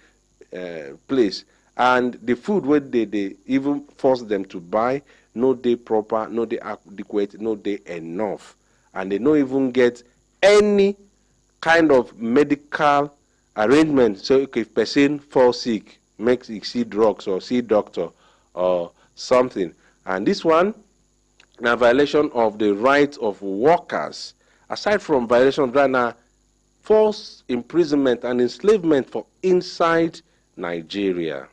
place. And the food where they even force them to buy, no they proper, no they adequate, no they enough. And they don't even get any kind of medical arrangement. So if person falls sick, makes it see drugs or see doctor or something. And this one, a violation of the rights of workers. Aside from violation of right now, forced imprisonment and enslavement for inside Nigeria.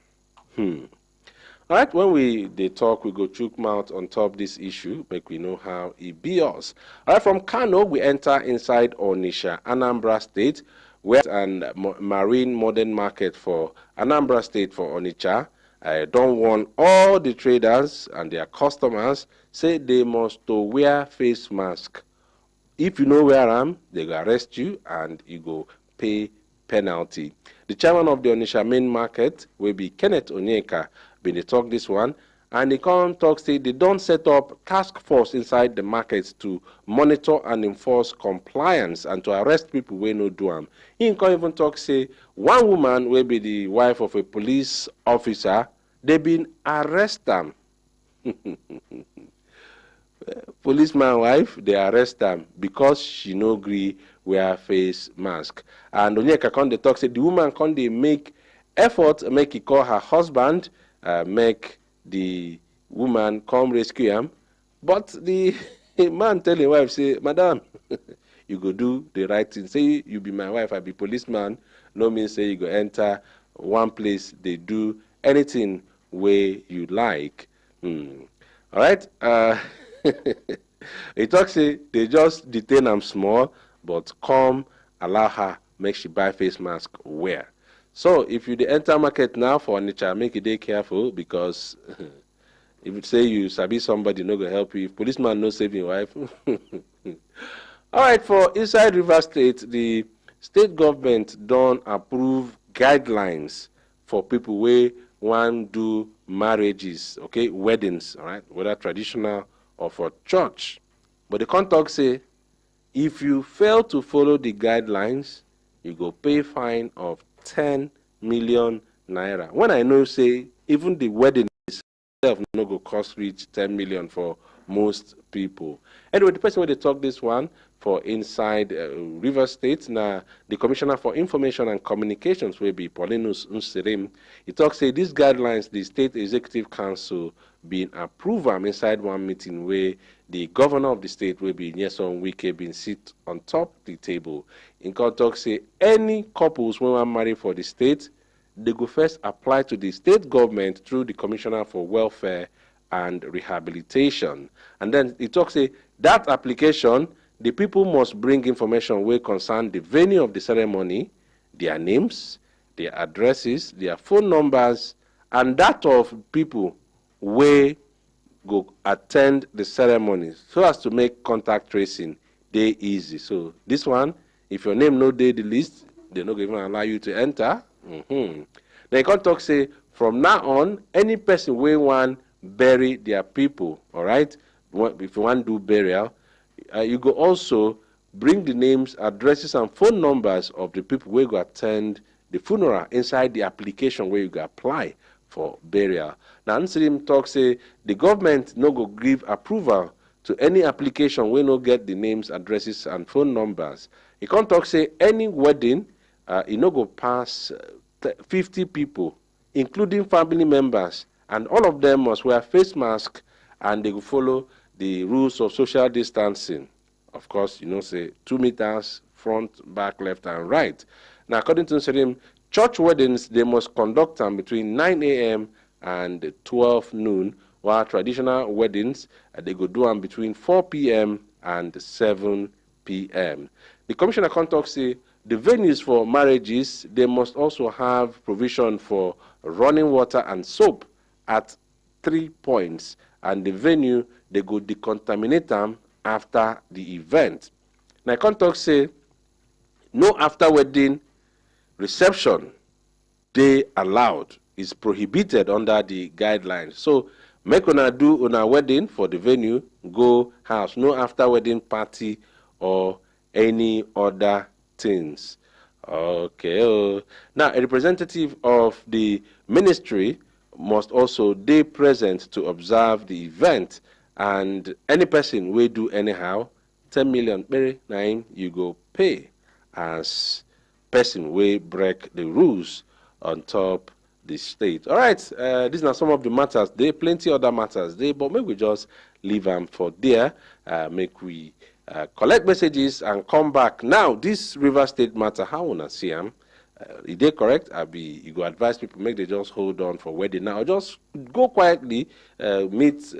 All right, when they talk, we go chook mouth on top this issue, make we know how it be us. All right, from Kano, we enter inside Onitsha, Anambra State, where and marine modern market for Anambra State for Onitsha. I don't want all the traders and their customers say they must to wear face mask. If you know wear them, they go arrest you and you go pay penalty. The chairman of the Onitsha main market will be Kenneth Onyeka. Been they talk this one, and they come talk say they don't set up task force inside the markets to monitor and enforce compliance and to arrest people where no do them. He can even talk say one woman will be the wife of a police officer, they been arrest them. Policeman wife, they arrest them because she no agree wear face mask. And Onyeka come they talk say the woman come they make effort, make it call her husband, make the woman come rescue him, but the man tell his wife say, "Madam, you go do the right thing. Say you be my wife, I be policeman. No mean say you go enter one place they do anything way you like." All right. He talks say they just detain them small, but come allow her make she buy face mask wear. So if you enter market now for Onitsha, make it day careful because if you say you sabi somebody no go help you, if policeman no save your wife. All right, for inside River State, the state government don't approve guidelines for people where want do marriages, okay, weddings, all right, whether traditional or for church. But the contact say if you fail to follow the guidelines, you go pay fine of 10 million naira. When I know say even the wedding itself no go cost reach 10 million for most people. Anyway, the person where they talk this one for inside River State, now the Commissioner for Information and Communications will be Paulinus Nsirim. He talks say these guidelines the State Executive Council been approved inside one meeting where the governor of the state will be Nyesom Wike been sit on top the table. In contact say any couples when one marry for the state, they go first apply to the state government through the Commissioner for Welfare and Rehabilitation. And then it talks say that application, the people must bring information where concern the venue of the ceremony, their names, their addresses, their phone numbers, and that of people where go attend the ceremony so as to make contact tracing dey easy. So this one, if your name no dey the list, they no even allow you to enter. Then you can talk say from now on, any person wey want bury their people, all right, if you want to do burial, you go also bring the names, addresses, and phone numbers of the people wey go attend the funeral inside the application where you go apply for burial. Now, Nsirim talk say the government no go give approval to any application wey no get the names, addresses, and phone numbers. E come talk say any wedding, e no go pass 50 people, including family members, and all of them must wear face mask, and they go follow the rules of social distancing. Of course, you know, say 2 meters front, back, left, and right. Now, according to Nserim, church weddings, they must conduct them between 9 a.m. and 12 noon, while traditional weddings, they go do them between 4 p.m. and 7 p.m. The commissioner contact say the venues for marriages, they must also have provision for running water and soap at 3 points, and the venue, they go decontaminate them after the event. Now, contact say no after wedding reception they allowed, is prohibited under the guidelines. So make una do una wedding for the venue, go house, no after wedding party or any other things. Okay. Now, a representative of the ministry must also be present to observe the event, and any person will do anyhow 10 million nine you go pay as person will break the rules on top the state. All right, these are some of the matters. There are plenty other matters there, but maybe we just leave them for there. Make we collect messages and come back. Now, this River State matter, how wanna see them? Is they correct? You go advise people, make they just hold on for wedding now. Just go quietly, meet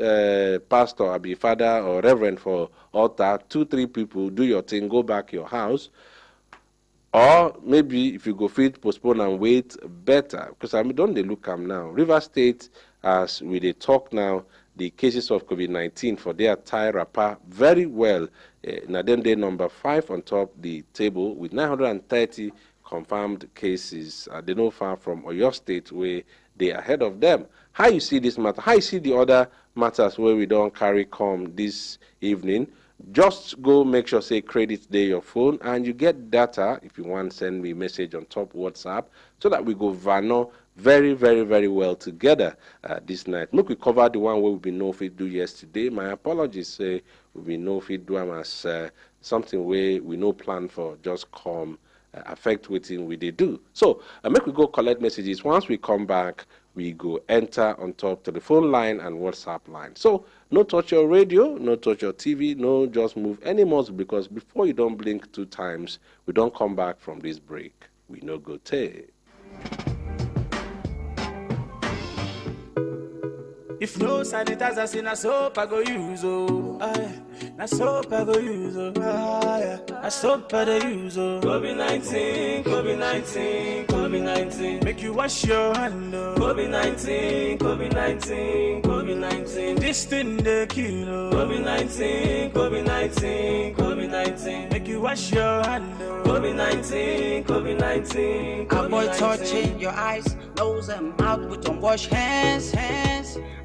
pastor, father or reverend for altar, 2-3 people, do your thing, go back your house. Or maybe if you go fit, postpone and wait, better. Because don't they look am now? River State, as we they talk now, the cases of COVID-19 for their tie wrapper very well. Now then they number 5 on top the table with 930 confirmed cases. They no far from Oyo State where they are ahead of them. How you see this matter? How you see the other matters where we don't carry come this evening? Just go make sure say credit there your phone, and you get data if you want send me a message on top WhatsApp, so that we go vano very, very, very well together this night. Look, we covered the one where we know if we do yesterday. My apologies, say we know if we do them as something where we no plan for just come affect waiting we they do. So make we go collect messages. Once we come back, we go enter on top telephone line and WhatsApp line. So no touch your radio, no touch your TV, no just move any more, because before you don't blink 2 times, we don't come back from this break. We no go take. If no sanitizers in a soap, I go use, oh. Na soap I go use, oh. Na soap I go use, oh. COVID-19, COVID-19, COVID-19. Make you wash your hand, oh. COVID-19, COVID-19, COVID-19. This thing they kill, oh. COVID-19, COVID-19, COVID-19. Make you wash your hand, oh. COVID-19, COVID-19, COVID-19. Avoid touching your eyes, nose and mouth with unwashed hands.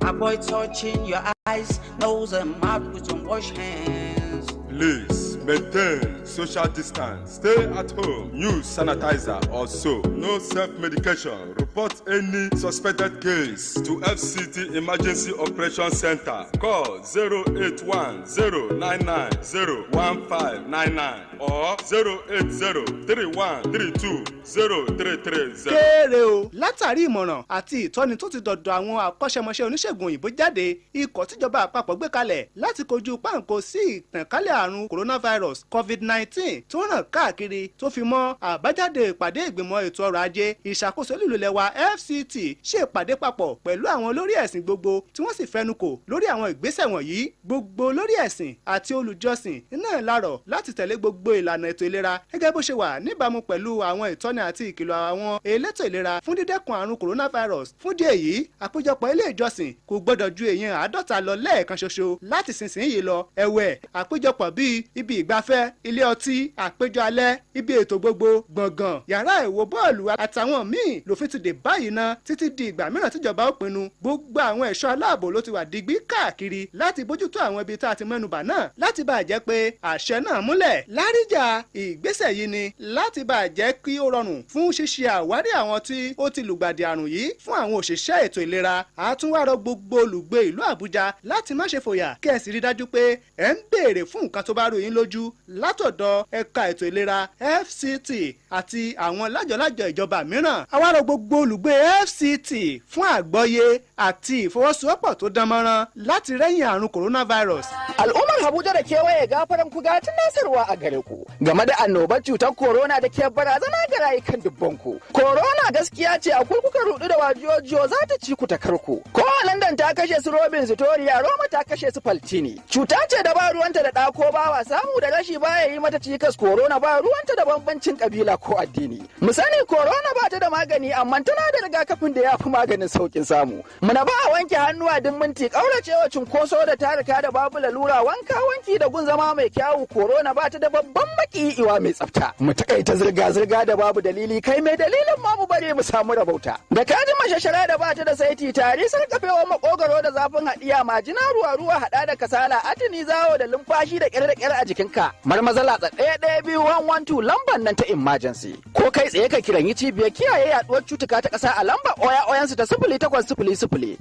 Avoid touching your eyes, nose and mouth with unwashed hands. Please maintain social distance. Stay at home. Use sanitizer or soap. No self-medication. Report any suspected case to FCT Emergency Operation Center. Call 081-099-01599 or 080-3132-0330. Kéré o, látàrí ìmọ̀ràn àti ìtọ́ni tó ti dọ̀dọ̀ àwọn akọ́ṣẹ́mọṣẹ́ oníṣègùn òyìnbó jáde, ikọ̀ tíjọba àpapọ̀ gbé kalẹ̀ láti kojú páńkó sí ìtànkálẹ̀ àrùn coronavirus COVID-19 tó ràn káàkiri tó fi mọ́ àbájáde ìpàdé ìgbìmọ̀ ètò ọrọ̀ ajé ìṣàkóso lílulẹ̀ wa FCT ṣe ìpàdé papọ̀ pẹ̀lú àwọn olórí ẹ̀sìn gbogbo tí wọ́n sì fẹnukò lórí àwọn ìgbésẹ̀ wọ̀nyí. Gbogbo olórí ẹ̀sìn àti olùjọ́sìn náà lárọ̀ láti tẹ̀lé gbogbo ìlànà ètò ìlera gẹ́gẹ́ bó ṣe wà níbàámu pẹ̀lú àwọn ìtọ́ni àti ìkìlọ̀ àwọn elétò ìlera fún dídẹ́kun àrùn coronavirus. Fún díẹ̀ yìí, àpéjọpọ̀ ilé ìjọsìn kò gbọdọ̀ ju èèyàn 50 lọ lẹ́ẹ̀kan ṣoṣo láti sísìnyí lọ. Ẹ̀wẹ̀, àpéjọpọ̀ bíi ibi ìgbafẹ́, ilé ọtí, àpéjọ alẹ́, ibi ètò gbogbo, gbọ̀ngàn, yàrá ìwò bọ́ọ̀lù àtàwọn míì lòfin ti dè báyìí ná títí di ìgbà mìíràn tíjọba ó pinnu. Gbogbo àwọn ẹ̀ṣọ́ aláàbò ló ti wà digbí káàkiri láti bójútó àwọn ibi tá a ti mẹ́nubà náà láti bá jẹ́ pé àṣẹ náà múlẹ̀. Lárí Èrèjà ìgbésẹ̀ yìí ni láti bá jẹ́ kí ó rọrùn fún ṣíṣe àwárí àwọn tí ó ti lùgbàdì àrùn yìí fún àwọn òṣìṣẹ́ ètò ìlera. Àtúnwárọ̀ gbogbo olùgbé ìlú Àbújá láti má ṣe fòyà kí ẹ sì rí dájú pé ẹ ń béèrè fún nǹkan tó bá rú yín lójú látọ̀dọ̀ ẹ̀ka ètò ìlera FCT àti àwọn lájọ̀lájọ̀ ìjọba mìíràn. Àwárọ̀ gbogbo olùgbé FCT fún àgbọ́yé àti ìfọwọ́sowọ́pọ̀ tó dán mọ́rán láti rẹ́yìn àrùn coronavirus. Al'ummar Abuja da kewaye gafaran ku ga tunasarwa a gare ku game da annobar cutar corona da ke barazana ga rayukan dubban ku. Corona gaskiya ce a kuka rudu da wajiyojiyo za ta ci ku ta karku. Ko London ta kashe su Robin Zitoriya, Roma ta kashe su Faltini. Cuta ce da ba ruwanta da ɗako bawa, samu da rashi baya yi mata cikas. Corona ba ruwanta da bambancin kabila ko addini. Mu sani corona ba ta da magani amma tana da rigakafin da ya fi maganin saukin samu. Muna ba a wanke hannuwa duk minti, kauracewa cunkoso da tarika da babu lalura, wanki da gun zama mai kyawu. Corona ba ta da babban maki iwa mai tsafta. Mu takaita zirga-zirga da babu dalili, kai mai dalilin ma mu bari mu samu rabauta. Da kaji mashashara da ba ta da saiti, tari sarkafewa makogaro da zafin haɗiya, majina ruwa haɗa da kasala, atini zawo da lumfashi da ƙyar a jikinka. Marmaza latsa 112 lambar nan ta emergency. Ko kai tsaye ka kiranyi cibiyar kiyaye yaduwar cutuka ta ƙasa a lamba oyansu ta 0800 97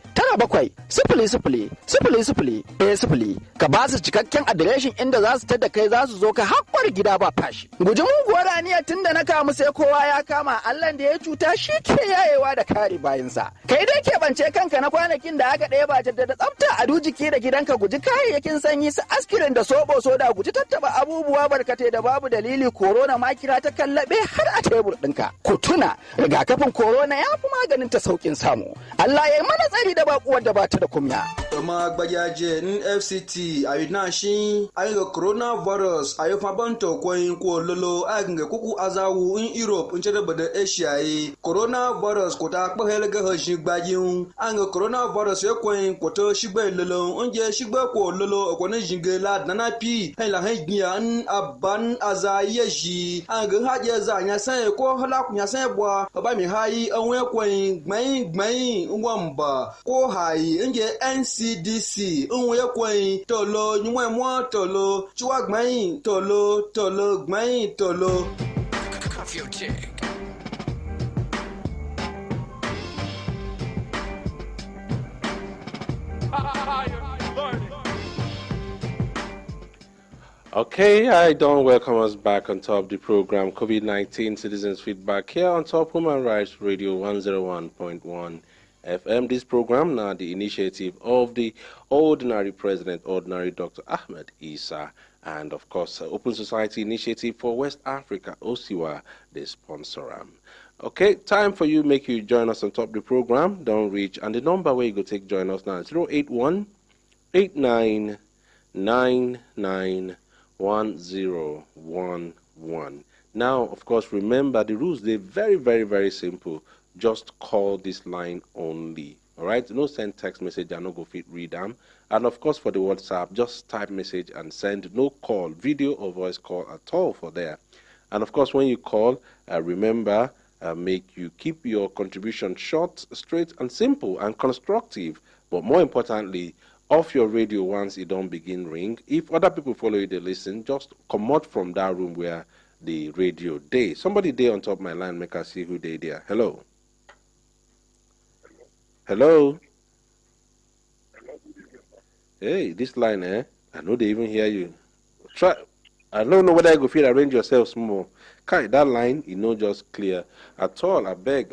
00 00 ka ba su cikakken adireshin inda za su tada kai za su zo ka haƙƙwar gida ba fashi. Guji muguwar aniyar tun da na kamu sai kowa ya kama, Allah da ya cuta shi ke yayewa da kare bayansa. Kai dai keɓance kanka na kwanakin da aka ɗaya ba da tsafta a jiki da gidanka, guji kayayyakin sanyi su askirin da soɓo soda, guji tattaba abubuwa barkatai da babu dalili. Korona makira ta kallaɓe har a tebur ɗinka. Ku tuna rigakafin korona ya fi maganin ta saukin samu. Allah ya yi mana tsari da baƙuwar da bata da kumya. Toma gbajaje n FCT ayina shi ayo coronavirus ayo fabanto koyin ko lolo aginge kuku azawu in Europe in chere bada Asia yi coronavirus ko ta kpo helge ho shi gbajin ange coronavirus ye koyin ko to shigbe lolo onje shigbe ko lolo ko ne jinge la nana pi hela hegnia n aban azaye ji ange haje za nya sai ko hala kunya sai bwa ba mi hayi anwe koyin gmain ngwamba ko hayi nge NCDC unwe kwen tolo nywe mo tolo chwa gmain tolo gmain tolo. Cuff your chick. Okay, I don't welcome us back on top of the program COVID-19 Citizens Feedback here on Top Human Rights Radio 101.1 FM. This program now the initiative of the Ordinary President, Ordinary Dr. Ahmed Isa, and of course Open Society Initiative for West Africa, OSIWA, the sponsor. Okay, time for you, make you join us on top of the program. Don't reach, and the number where you go take join us now is 081 8999 1011. Now, of course, remember the rules. They're very, very, very simple. Just call this line only. All right? No send text message. I no go fit read them. And of course, for the WhatsApp, just type message and send. No call, video or voice call at all for there. And of course, when you call, remember, make you keep your contribution short, straight, and simple and constructive. But more importantly, off your radio once it don't begin ring. If other people follow you, they listen, just come out from that room where the radio day. Somebody there on top of my line, make us see who they there. Hello. Hello. Hey, this line, I know they even hear you. Try. I don't know whether I go feel arrange yourself small. Kai, that line, just clear at all. I beg,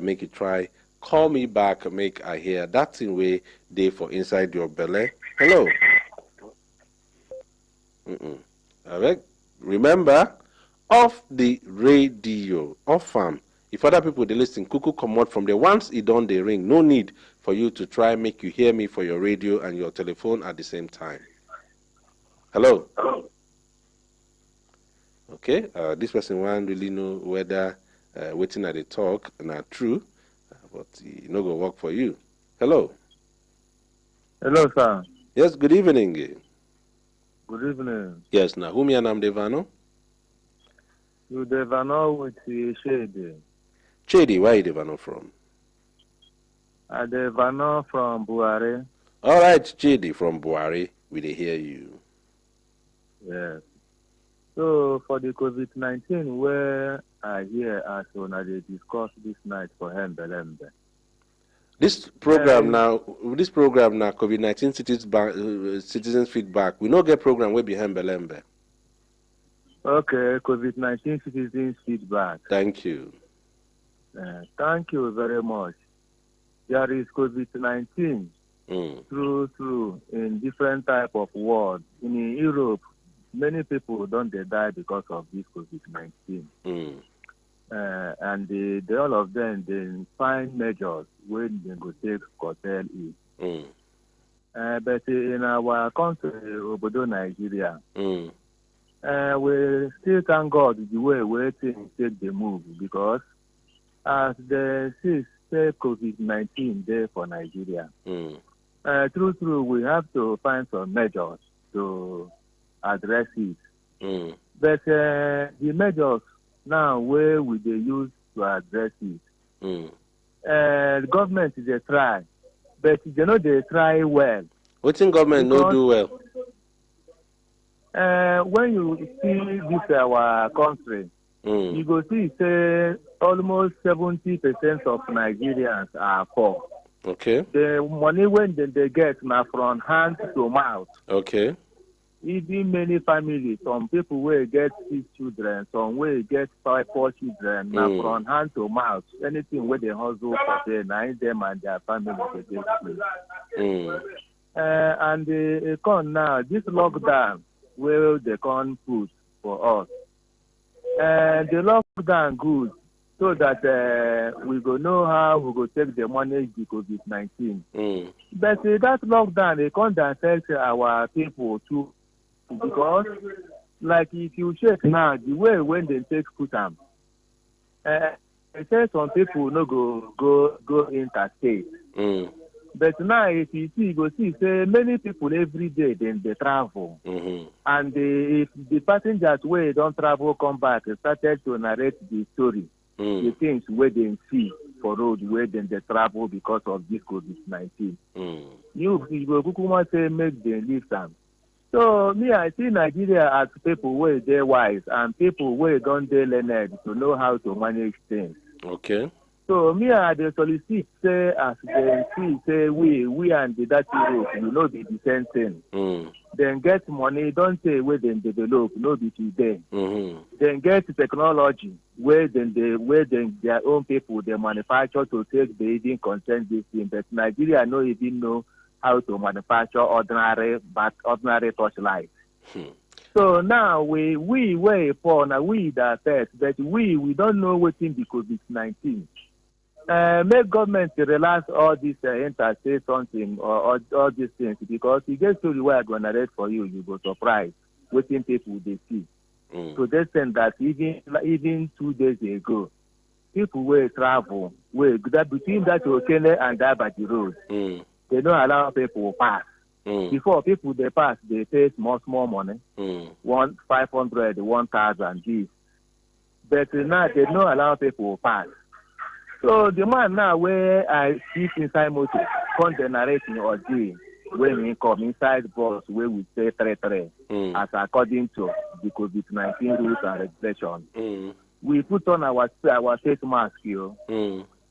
make it try. Call me back, make I hear that thing way day for inside your belly. Hello. I beg. Remember, off the radio, off if other people they listen, cuckoo come out from there. Once it done they ring, no need for you to try make you hear me for your radio and your telephone at the same time. Hello. Okay, this person won't really know whether waiting at the talk not true, but it no go work for you. Hello. Hello, sir. Yes, good evening. Good evening. Yes, now whom your name Devano? You Devano with Shady. Shady, where are you Devano from? Devano from Buhari. All right, Shady from Buhari, we hear you. Yes. So for the COVID-19, where I hear as when they discuss this night for Hembelembe. This program now, COVID-19 citizens feedback. We no get program where be Hembelembe. Okay, COVID-19 citizens feedback. Thank you. Thank you very much. There is COVID-19 through in different type of world. In Europe, many people don't die because of this COVID-19. And they all of them, they find measures when they go take curtail it. But in our country, Obodo, Nigeria, we still thank God the way we take the move, because as the say COVID-19 there for Nigeria, true, we have to find some measures to address it. But the measures now where we they use to address it, the government they try, but they try well. What in government no do well? When you see this our country, you go see say almost 70% of Nigerians are poor. Okay. The money when they get now from hand to mouth. Okay. Even many families, some people will get 6 children, some will get 4 children, now from hand to mouth. Anything where they hustle for them, them and their family to get food. And they come now, this lockdown, where they can't put for us. And the lockdown good, so that we go know how we go take the money the COVID-19. But that lockdown, they can't affect our people too, because like if you check now, the way when they take put them, they say some people no go interstate. But now if you see, you go see, say many people every day then they travel. And if the passengers where don't travel come back, they started to narrate the story. The things where they see for road where then they travel because of this COVID-19. You go say make them leave them. So me, I see Nigeria as people where they wise and people where don't they learn to know how to manage things. Okay. So me, I dey solicit say as they see say we and the dirty road, you know, be the same thing. Then get money, don't say where they develop, no be today. Then get technology where their own people they manufacture to take the even consent this thing. But Nigeria no even know how to manufacture ordinary torchlight. So now we way poor now we that first, but we don't know what's in the COVID-19. Make government relax all this interstate something or all these things, because you get story where I'm gonna read for you, you go surprised waiting people they see. So they said that even 2 days ago, people will travel that between that Okene and that Baji road, they don't allow people pass. Before people they pass, they pay small money, 500, 1,000 this. But now they don't allow people pass. So the man now where I sit inside motor, come generating or day when he come inside bus where we say 3 as according to the COVID-19 rules and regulations. We put on our face mask here.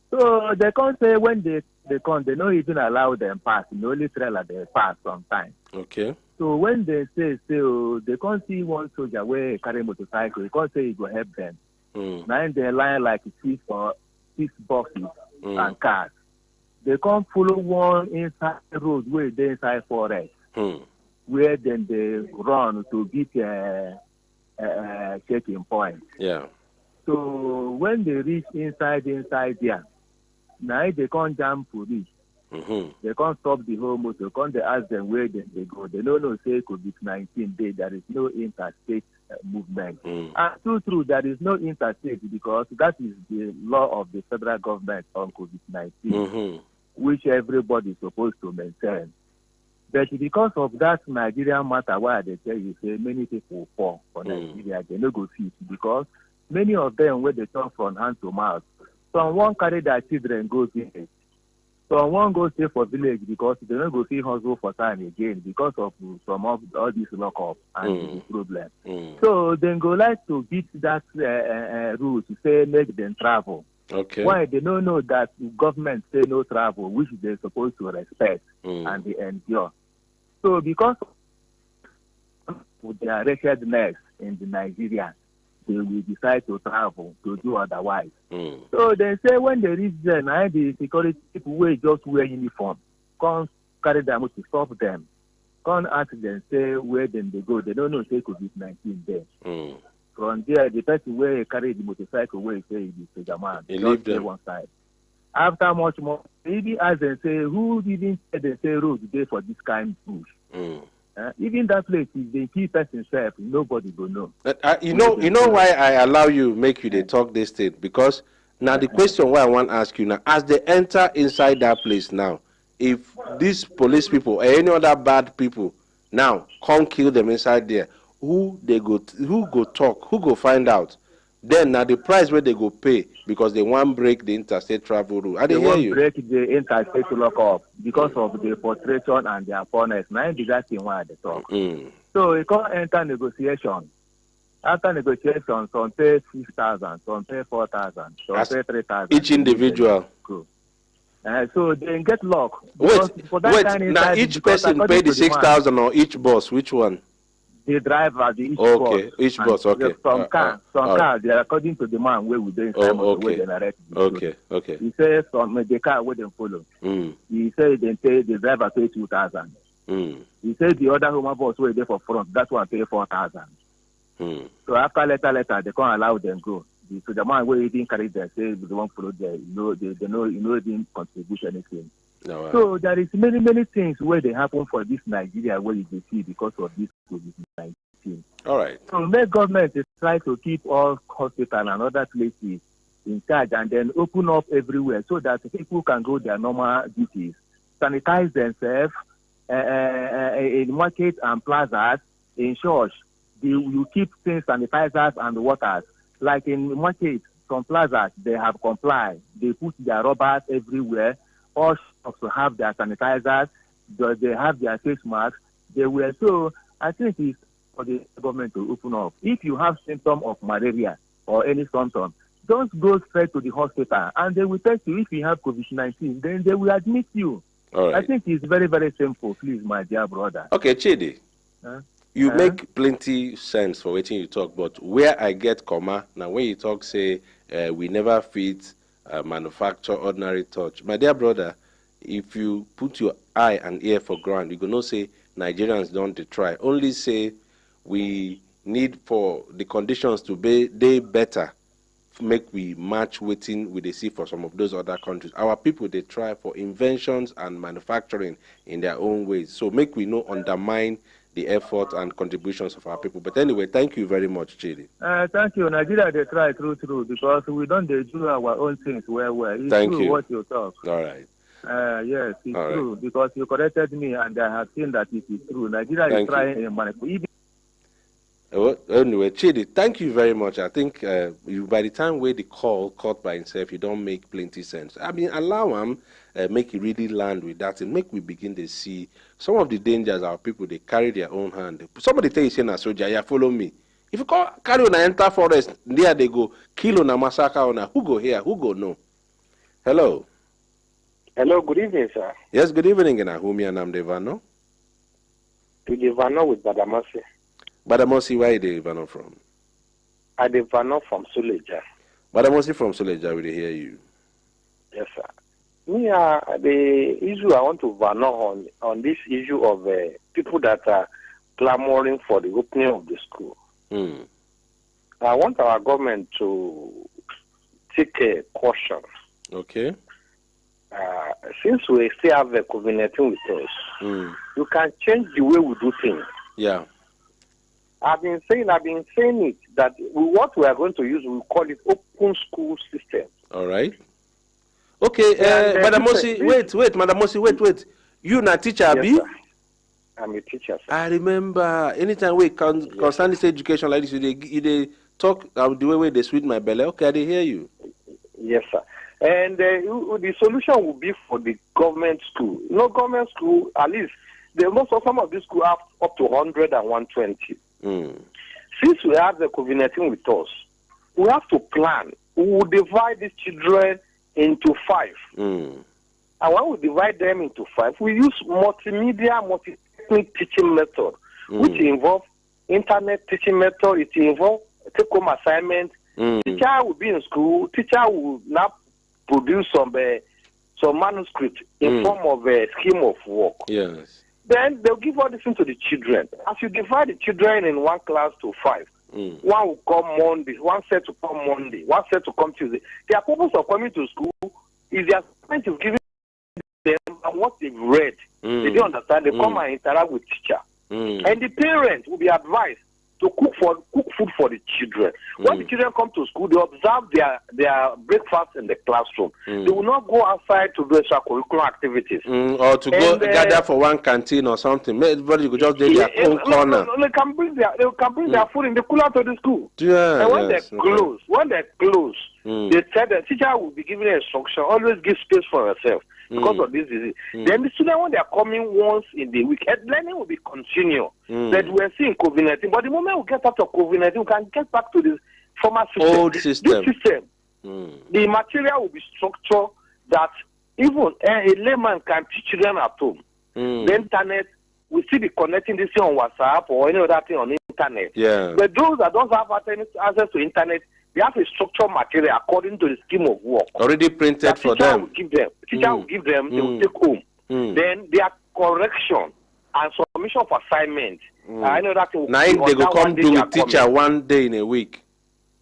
So they can't say when they come, they don't even allow them pass. The only trailer they pass sometimes. Okay. So when they say they can't see one soldier where carry motorcycle, they can't say it will help them. Now they line like 6 boxes and cars. They can't follow one inside road where they inside forest, where then they run to beat a checking point. Yeah. So when they reach inside there, now they can't jam police. They can't stop the whole motor. They ask them where they go. They don't know say COVID-19 day. There is no interstate movement. And true, there is no interstate because that is the law of the federal government on COVID-19, which everybody is supposed to maintain. But because of that Nigerian matter, why they tell you say many people fall for Nigeria, they no go fit because many of them where they turn from hand to mouth. Some won't carry their children go village. So one go stay for village because they don't go see hustle for time again because of some of all this lockup and the problem. So they go like to beat that rule to say make them travel. Okay. Why they don't know that the government say no travel, which they're supposed to respect and they endure. So because of their wretchedness in the Nigeria, they will decide to travel to do otherwise. So they say when they reach there, now the security people will just wear uniform, come carry them to stop them, come ask them, say where then they go. They don't know say COVID-19 there. From there, the person where carry the motorcycle where say is the man, just stay one side. After much more, maybe as they say, who didn't say they say road today for this kind of bush? Even that place, if they keep person self, nobody will know. You know why I allow you make you they talk this thing? Because now the question why I want to ask you now, as they enter inside that place now, if these police people or any other bad people now come kill them inside there, who go talk, who go find out? Then now the price where they go pay because they want break the interstate travel rule. I didn't hear you. Break the interstate lock up because of the frustration and their opponents. Now the that thing why they talk. So it can't enter negotiation. After negotiation, some pay 6,000, some pay 4,000, some pay 3,000. Each individual. So they get lock. Wait. Now each person pay the 6,000 or each boss? Which one? The driver, each boss. Okay. Some cars, they are according to the man where we do inside where they narrate. Okay. He says from the car where they follow. He said they pay the driver pay 2,000. He said the other human boss where they for front, that's one pay 4,000. So after later, they can't allow them go. So the man where he didn't carry them, say they won't follow there. They didn't contribute anything. No, so there is many things where they happen for this Nigeria where you see because of this COVID-19. All right. So the government is trying to keep all hospitals and other places in charge and then open up everywhere so that people can go their normal duties, sanitize themselves in market and plazas, in church. You keep things sanitizers and waters. Like in market, some plazas, they have complied. They put their rubbers everywhere. All shops have their sanitizers, they have their face masks. They were so. I think it's for the government to open up. If you have symptoms of malaria or any symptom, just go straight to the hospital, and they will test you. If you have COVID-19, then they will admit you. All right. I think it's very, very simple. Please, my dear brother. Okay, Chidi. You make plenty sense for waiting you talk, but where I get comma now when you talk say we never fit. Manufacture ordinary touch. My dear brother, if you put your eye and ear for ground, you gonna say Nigerians don't try. Only say we need for the conditions to be they better, make we match waiting with the see for some of those other countries. Our people they try for inventions and manufacturing in their own ways. So make we know undermine the effort and contributions of our people. But anyway, thank you very much, Chidi. Thank you. Nigeria, they try through because we don't do our own things well. It's thank true you. What you talk. All right. Yes, it's all true right. because you corrected me and I have seen that it is true. Nigeria is trying to manipulate. Anyway, Chidi, thank you very much. I think you, by the time where the call caught by himself, you don't make plenty sense. I mean, allow him, make it really land with that and make we begin to see some of the dangers our people, they carry their own hand. Somebody tell you, say, na soldier, yeah, follow me. If you carry on enter forest, there they go, kill on a massacre on a, who go here, who go no? Hello. Hello, good evening, sir. Yes, good evening, Nahumi and I'm Devano. To Devano with Badamasi. Badamosi, where are they Ivano from? I Devano from Suleja. Badamosi from Suleja, will they hear you? Yes, sir. Me, the issue I want to Vano on this issue of people that are clamoring for the opening of the school. I want our government to take a caution. Okay. Since we still have the COVID-19 with us, you can change the way we do things. Yeah. I've been saying it, that what we are going to use, we call it open school system. All right. Okay, Madam Mosi, wait, Madam Mosi, wait. You not teacher, Abi? Yes, I'm a teacher, sir. I remember anytime we concern this education like this, you they talk the way they sweet my belly. Okay, I hear you. Yes, sir. And the solution will be for the government school. No government school, at least, some of these schools have up to 100 and 120. Since we have the COVID-19 with us, we have to plan. We will divide these children into 5. And when we divide them into 5, we use multimedia, multi-technique teaching method, which involve internet teaching method. It involves take-home assignment. Teacher will be in school. Teacher will now produce some manuscript in form of a scheme of work. Yes. Then they'll give all this to the children. As you divide the children in one class to 5, one will come Monday, one set to come Monday, one set to come Tuesday. Their purpose of coming to school is their assignment is giving them and what they've read. They don't understand. They come and interact with teacher. And the parents will be advised to cook food for the children. When the children come to school, they observe their breakfast in the classroom. They will not go outside to do extracurricular activities. Or to go gather for one canteen or something. Everybody could just do their own corner. No, they can bring their food in the cooler to the school. Yeah, and when they close, they said the teacher will be giving instruction, always give space for yourself. Because of this disease. Then the students, when they are coming once in the week, learning will be continued. That we are seeing COVID-19. But the moment we get out of COVID-19, we can get back to the former system. Old system. This system, the material will be structured that even a layman can teach children at home. The internet, we still be connecting this thing on WhatsApp or any other thing on the internet. Yeah. But those that don't have access to internet, they have a structured material according to the scheme of work. Already printed for them. Teacher will give them, they will take home. Then their correction and submission of assignment. I know that now if they go come do with teacher 1 day in a week.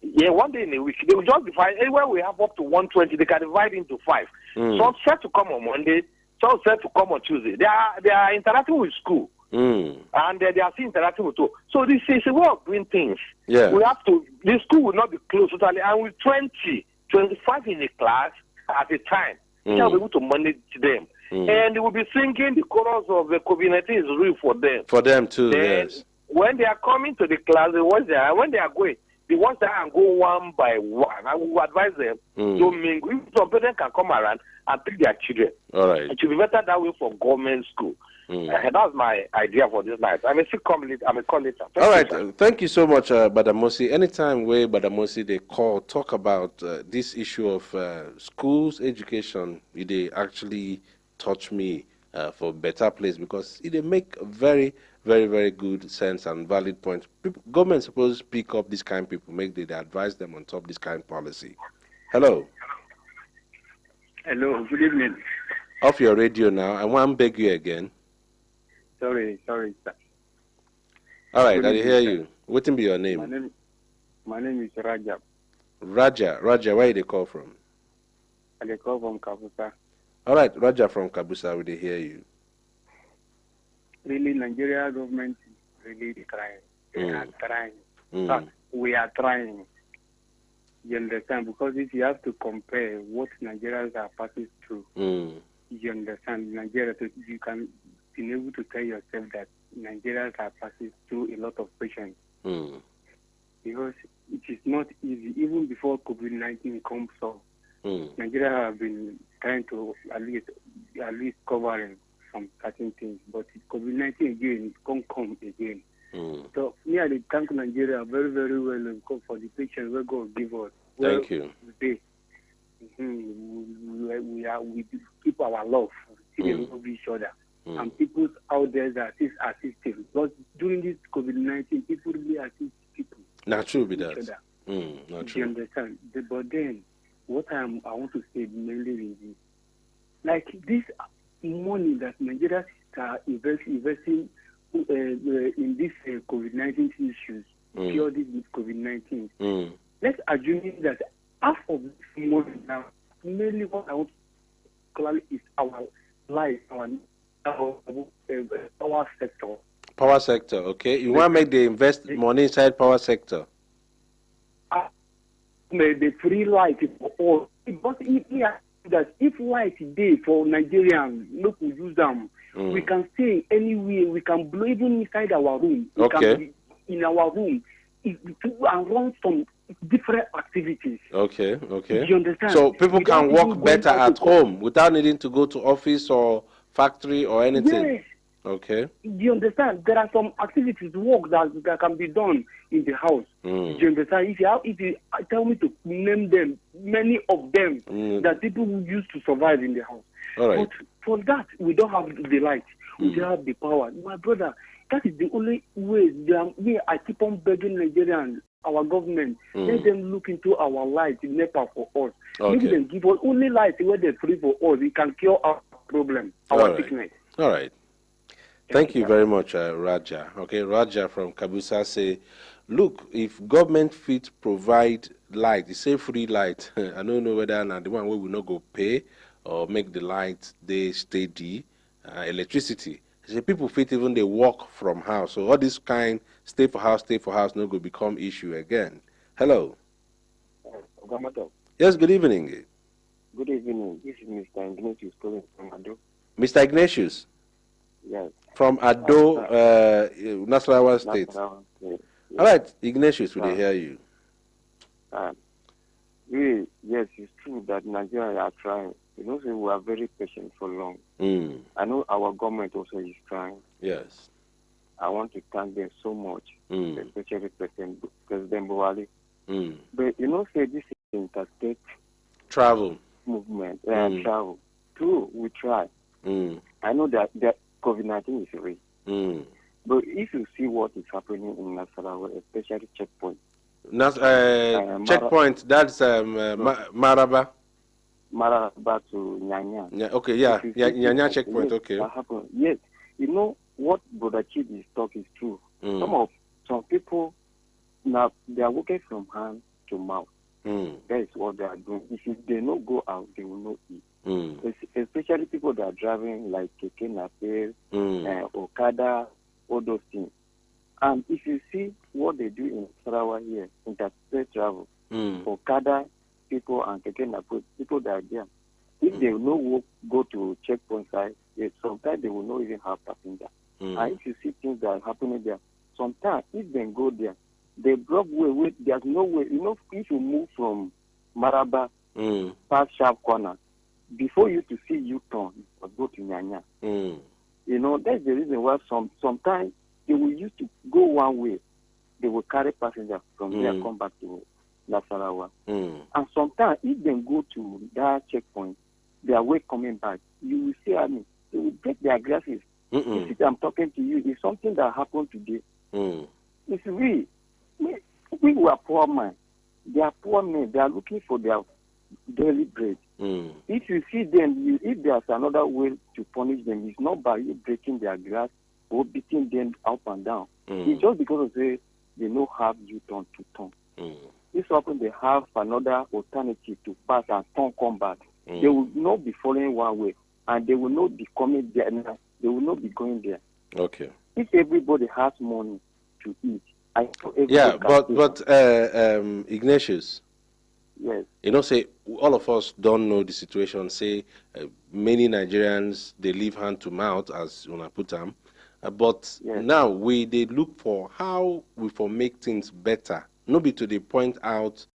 Yeah, 1 day in a week. They will just divide. Anywhere we have up to 120, they can divide into 5. Some set to come on Monday, some set to come on Tuesday. They are interacting with school. And they are still interacting with you. So this is a way of doing things. Yeah. We have to, the school will not be closed totally. And with 25 in a class at a time, we will be able to manage them. And they will be singing the chorus of the COVID-19 is real for them. For them too, then, yes. When they are coming to the class, when they are going, they watch that and go one by one. I will advise them to mingle. If some parents can come around and pick their children. All right. It should be better that way for government school. That's my idea for this night. I may still come later. I may call later. All right. Thank you so much, Badamosi. Anytime where Badamosi they talk about this issue of schools, education, they actually touch me for better place because they make very, very, very good sense and valid points. Government supposed to pick up this kind of people, make they advise them on top this kind of policy. Hello. Hello. Good evening. Off your radio now. I want to beg you again. Sorry, sir. All right, I hear you. What will be your name? My name is Raja. Raja, where they call from? I call from Kabusa. All right, Raja from Kabusa, will they hear you? Really, Nigeria government is really trying. They are trying. But we are trying. You understand? Because if you have to compare what Nigerians are passing through, you understand, Nigeria, you can be able to tell yourself that Nigerians are passing through a lot of patience. Because it is not easy. Even before COVID-19 comes up, Nigeria have been trying to at least covering some certain things. But COVID-19 again, it can't come again. So me, I thank Nigeria very, very well for the patience we're going to give us. Thank you. Today. We keep our love. We love each other. And people out there that is assisting. But during this COVID-19, people really assist people. Not true, be that. Not true. You understand? But then, what I want to say mainly is this. Like this money that Nigeria are investing in this COVID-19 issues, cure this COVID-19. Let's assume that half of this money now, mainly what I want to call is our life, our power sector. Power sector, okay. You want to make the invest money inside power sector? The free light for all. But if light is there for Nigerians, look, we use them. We can stay anywhere. We can blow even inside our room. We can be in our room and run some different activities. Okay. Do you understand? So people can Without work even better going out at to work. home without needing to go to office or factory or anything. Yes. Okay. Do you understand? There are some activities, work that can be done in the house. Do you understand? If you tell me to name them, many of them that people who used to survive in the house. All right. But for that, we don't have the light. We don't have the power. My brother, that is the only way. I keep on begging Nigerians, our government, let them look into our light in NEPA for us. Okay. Maybe them give us only light where they're free for us. It can cure our problem, our sickness. All right. Thank you very much, Raja. Okay, Raja from Kabusa say, look, if government fit provide light, they say free light. I don't know whether now the one we will not go pay or make the light they steady, electricity. Say people fit even they work from house. So all this kind stay for house, no go become issue again. Hello. Yes, good evening. Good evening. This is Mr. Ignatius calling from Ado. Mr. Ignatius? Yes. From Ado, Nasarawa State. Nasarawa State. Yes. All right, Ignatius, will hear you? Yes, it's true that Nigeria are trying. You know, we are very patient for long. I know our government also is trying. Yes. I want to thank them so much, especially President Buhari. But you know, say this is interstate travel movement and travel. True, we try. I know that COVID-19 is real. But if you see what is happening in Nasarawa, especially checkpoint. Checkpoint, that's Maraba. Maraba to Nyanya. Yeah, okay, yeah. Nyanya checkpoint, yes, okay. That happened. Yes. You know what Brother Chief is talking is true. Some people now they are working from hand to mouth. That is what they are doing. If they not go out, they will not eat. Especially people that are driving like Keke Napel, Okada, all those things. And if you see what they do in Sarawak here, interstate travel, Okada people and Keke Napel, people that are there, if they will not go to checkpoint side, sometimes they will not even have passenger. And if you see things that are happening there, sometimes if they go there, they block way. There's no way. You know, if you move from Maraba past Sharp Corner, before you to see U-turn, you go to Nyanya. You know, that's the reason why sometimes they will used to go one way. They will carry passengers from there, come back to Nasarawa. And sometimes if they go to that checkpoint, their way coming back, you will see, they will break their glasses. This I'm talking to you, it's something that happened today. It's we were poor men. They are poor men. They are looking for their daily bread. If you see them, if there's another way to punish them, it's not by you breaking their glass or beating them up and down. It's just because they don't have U-turn to turn. This often they have another alternative to pass and turn come back. They will not be following one way, and they will not be coming there. They will not be going there. Okay. If everybody has money to eat, but Ignatius. Yes. You know, say all of us don't know the situation. Say many Nigerians they live hand to mouth, as you put them. But now they look for how we for make things better. No be to the point out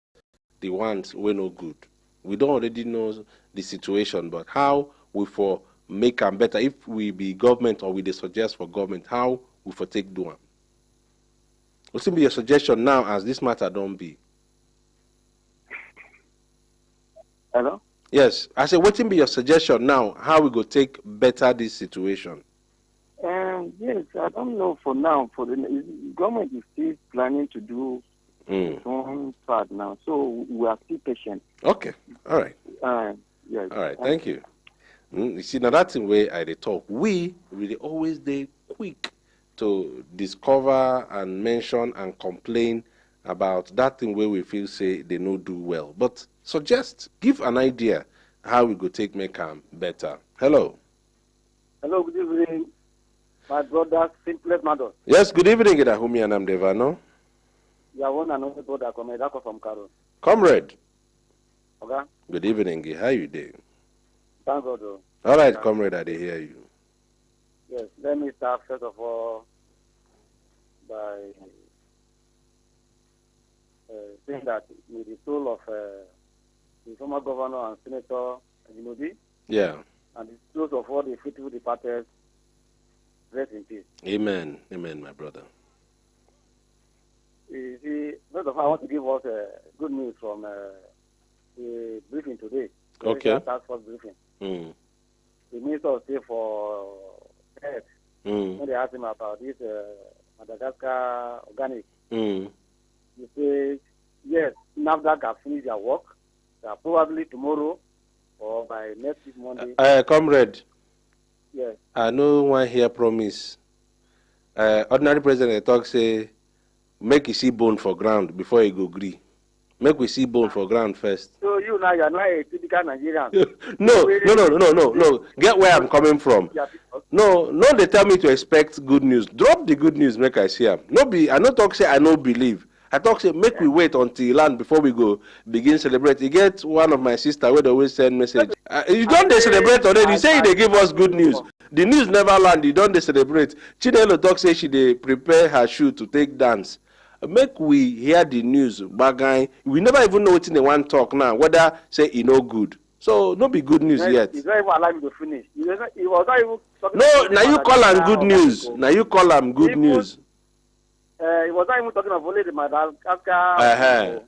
the ones we no good. We don't already know the situation, but how we for make them better. If we be government or we they suggest for government, how we for take do them. What's be your suggestion now as this matter don't be? Hello? Yes. I said, what will be your suggestion now? How we go take better this situation? Yes, I don't know for now. For the government is still planning to do its own part now. So we are still patient. Okay. All right. Yes. All right. Thank you. You see, now that's the way I talk. We really always they quick to discover and mention and complain about that thing where we feel say they no do well. But suggest, give an idea how we go take make them better. Hello. Hello, good evening. My brother, Simplest Madon. Yes, good evening, Idahumi and Devano. You are one and only brother, Comrade from Karo. Comrade. Okay. Good evening, how you doing? Thank God. All right, comrade, I hear you. Yes, let me start first of all by saying that with the soul of the former governor and Senator Ajimobi, and the souls of all the faithful departed, rest in peace. Amen. Amen, my brother. You see, first of all, I want to give us good news from the briefing today. Okay. Task force briefing. The Minister of State for Health, when they asked him about this Madagascar organic, he said, yes, NAFDAC have finished their work. Probably tomorrow or by next week Monday. Comrade. Yes. I know one here promise. Ordinary president talk say, make you see bone for ground before you go agree. Make we see bone for ground first. So you now, you're not a typical Nigerian. No. Get where I'm coming from. No, they tell me to expect good news. Drop the good news, make I see them. I no talk say I no believe. I talk say make we wait until land before we go begin celebrate. You get one of my sister where they always send message. You don't they celebrate already? You say they give us good news. The news never land. You don't they celebrate. Chinelo talk say she they prepare her shoe to take dance. Make we hear the news, bagay. We never even know what in the one talk now. Whether say it no good. So no be good news yet. He's not even allowed me to finish. He was not even talking. No, now you call them good news. Now you call them good news. He was not even talking of only the Madagascar.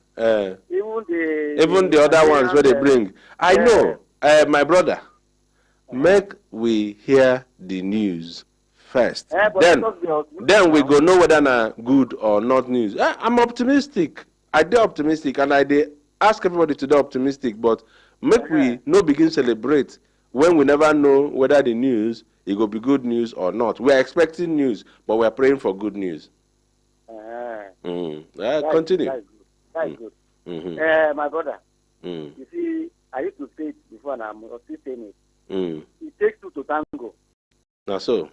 Even the other ones where they bring. I know, my brother. Make we hear the news first. Then we go know whether na good or not news. I'm optimistic. I dey optimistic, and I dey ask everybody to be optimistic. But make we no begin celebrate when we never know whether the news it go be good news or not. We are expecting news, but we are praying for good news. Continue. That's good. My brother, you see, I used to say it before, and I'm still saying it. It takes two to tango. Now so.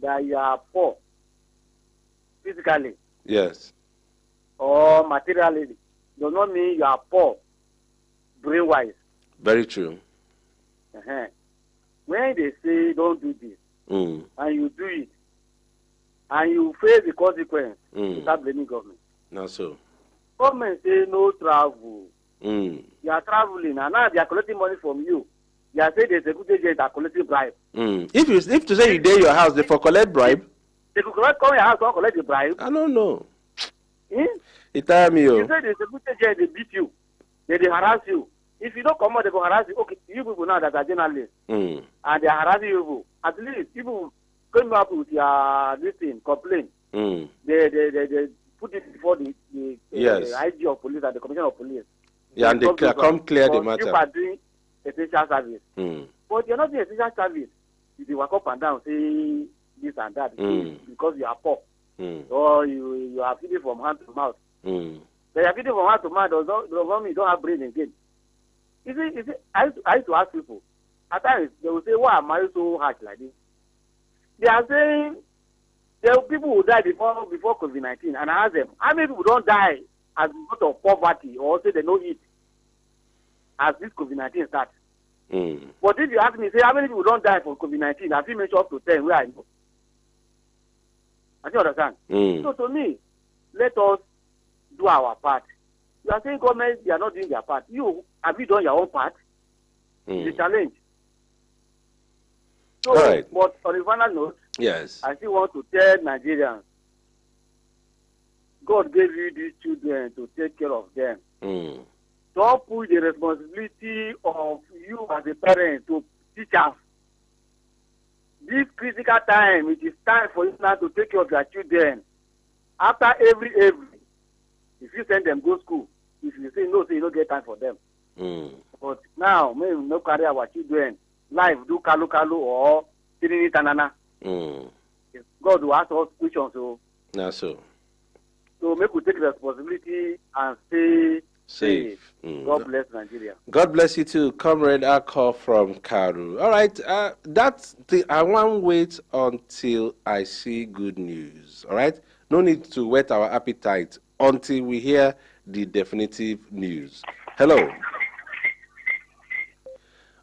That you are poor physically. Yes. Or materially. Does not mean you are poor brain-wise. Very true. When they say don't do this, and you do it, and you face the consequence, you start blaming government. Not so. Government say no travel. You are traveling, and now they are collecting money from you. They are saying the security agents are collecting bribe. If to say you dey your house, they for collect bribe. They could come your house and collect the bribe. I don't know. It tire me. You say the security agents they beat you, they harass you. If you don't come out, they go harass you. Okay, you people now that are journalists, and they are harassing you. At least people come up with your this thing, complaint. They put it before the IG of police and the commissioner of police. Yeah, and they come clear the matter. You are doing essential service. But you're not doing essential service. You walk up and down, say this and that, because you are poor. Or you are feeding from hand to mouth. So you are feeding from hand to mouth, does not mean you don't have brain again. You see, I used to ask people, at times they will say, why am I so harsh like this? They are saying there are people who died before COVID-19, and I ask them, how many people don't die as a result of poverty or say they don't eat as this COVID-19 starts? But if you ask me, say, how many people don't die from COVID-19, I feel mention up to 10 where I know. I you understand? So to me, let us do our part. You are saying government, they are not doing their part. Have you done your own part? The challenge. So, but on a final note, yes, I still want to tell Nigerians, God gave you these children to take care of them. Don't put the responsibility of you as a parent to teachers. This critical time, it is time for you now to take care of your children. After every, if you send them go school, if you say no, say you don't get time for them. But now, maybe we no carry our children life do kalu or tinini tanana. God will ask us questions. So make we take responsibility and stay safe. God bless Nigeria. God bless you too, Comrade Akko from Karu. All right, I won't wait until I see good news. All right, no need to whet our appetite until we hear the definitive news. Hello.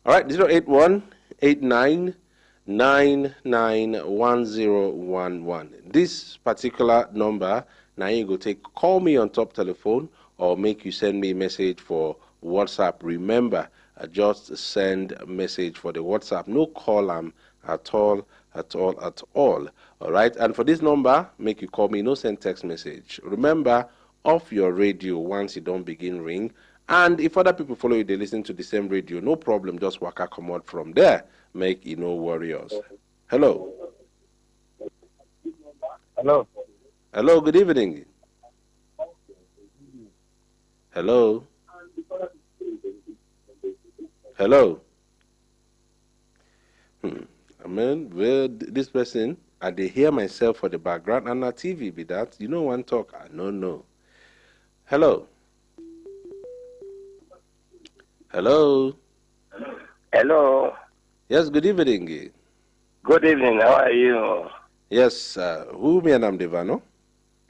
All right, 081-8999-1011. This particular number Now you go take call me on top telephone or make you send me a message for WhatsApp. Remember, just send a message for the WhatsApp. No call at all. All right. And for this number, make you call me. No send text message. Remember, off your radio once you don't begin ring. And if other people follow you, they listen to the same radio. No problem. Just waka come out from there. Make you no warriors. Hello. Hello. Hello. Good evening. Hello. Hello. I mean, well, this person, they hear myself for the background and not TV be that. You know one talk? I don't know. Hello. Hello. Hello. Yes, good evening. Good evening. How are you? Yes, who me and I'm Devano?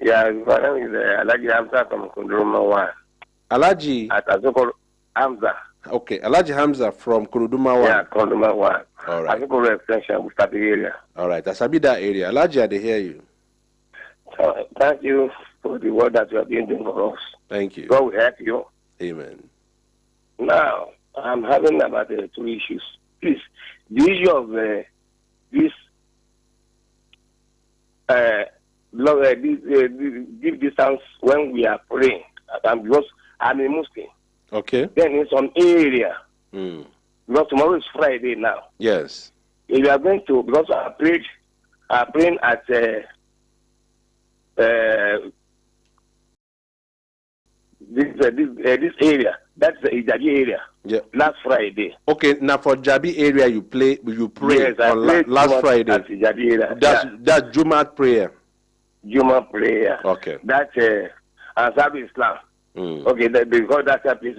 Yeah, my name is Alaji Hamza from Kuduma 1. Alaji? At Azoko Hamza. Okay, Alaji Hamza from Kuruduma 1. Yeah, Kuduma 1. All right. Azoko extension, we start the area. All right, Asabi that area. Alaji, I hear you. So, thank you for the work that you have been doing for us. Thank you. God will help you. Amen. Now, I'm having about 2 issues. Please, the issue of this give distance when we are praying, because I'm a Muslim. Okay. Then in some area, because tomorrow is Friday now. Yes. If you are going to, because I praying at this area. That's the Ijabi area. Yeah. Last Friday. Okay, now for Jabi area you pray yes, on last Friday. At Ijabi area. That's Jumat prayer. Jumat prayer. Okay. That's Asabi Islam. Okay, because that's a place.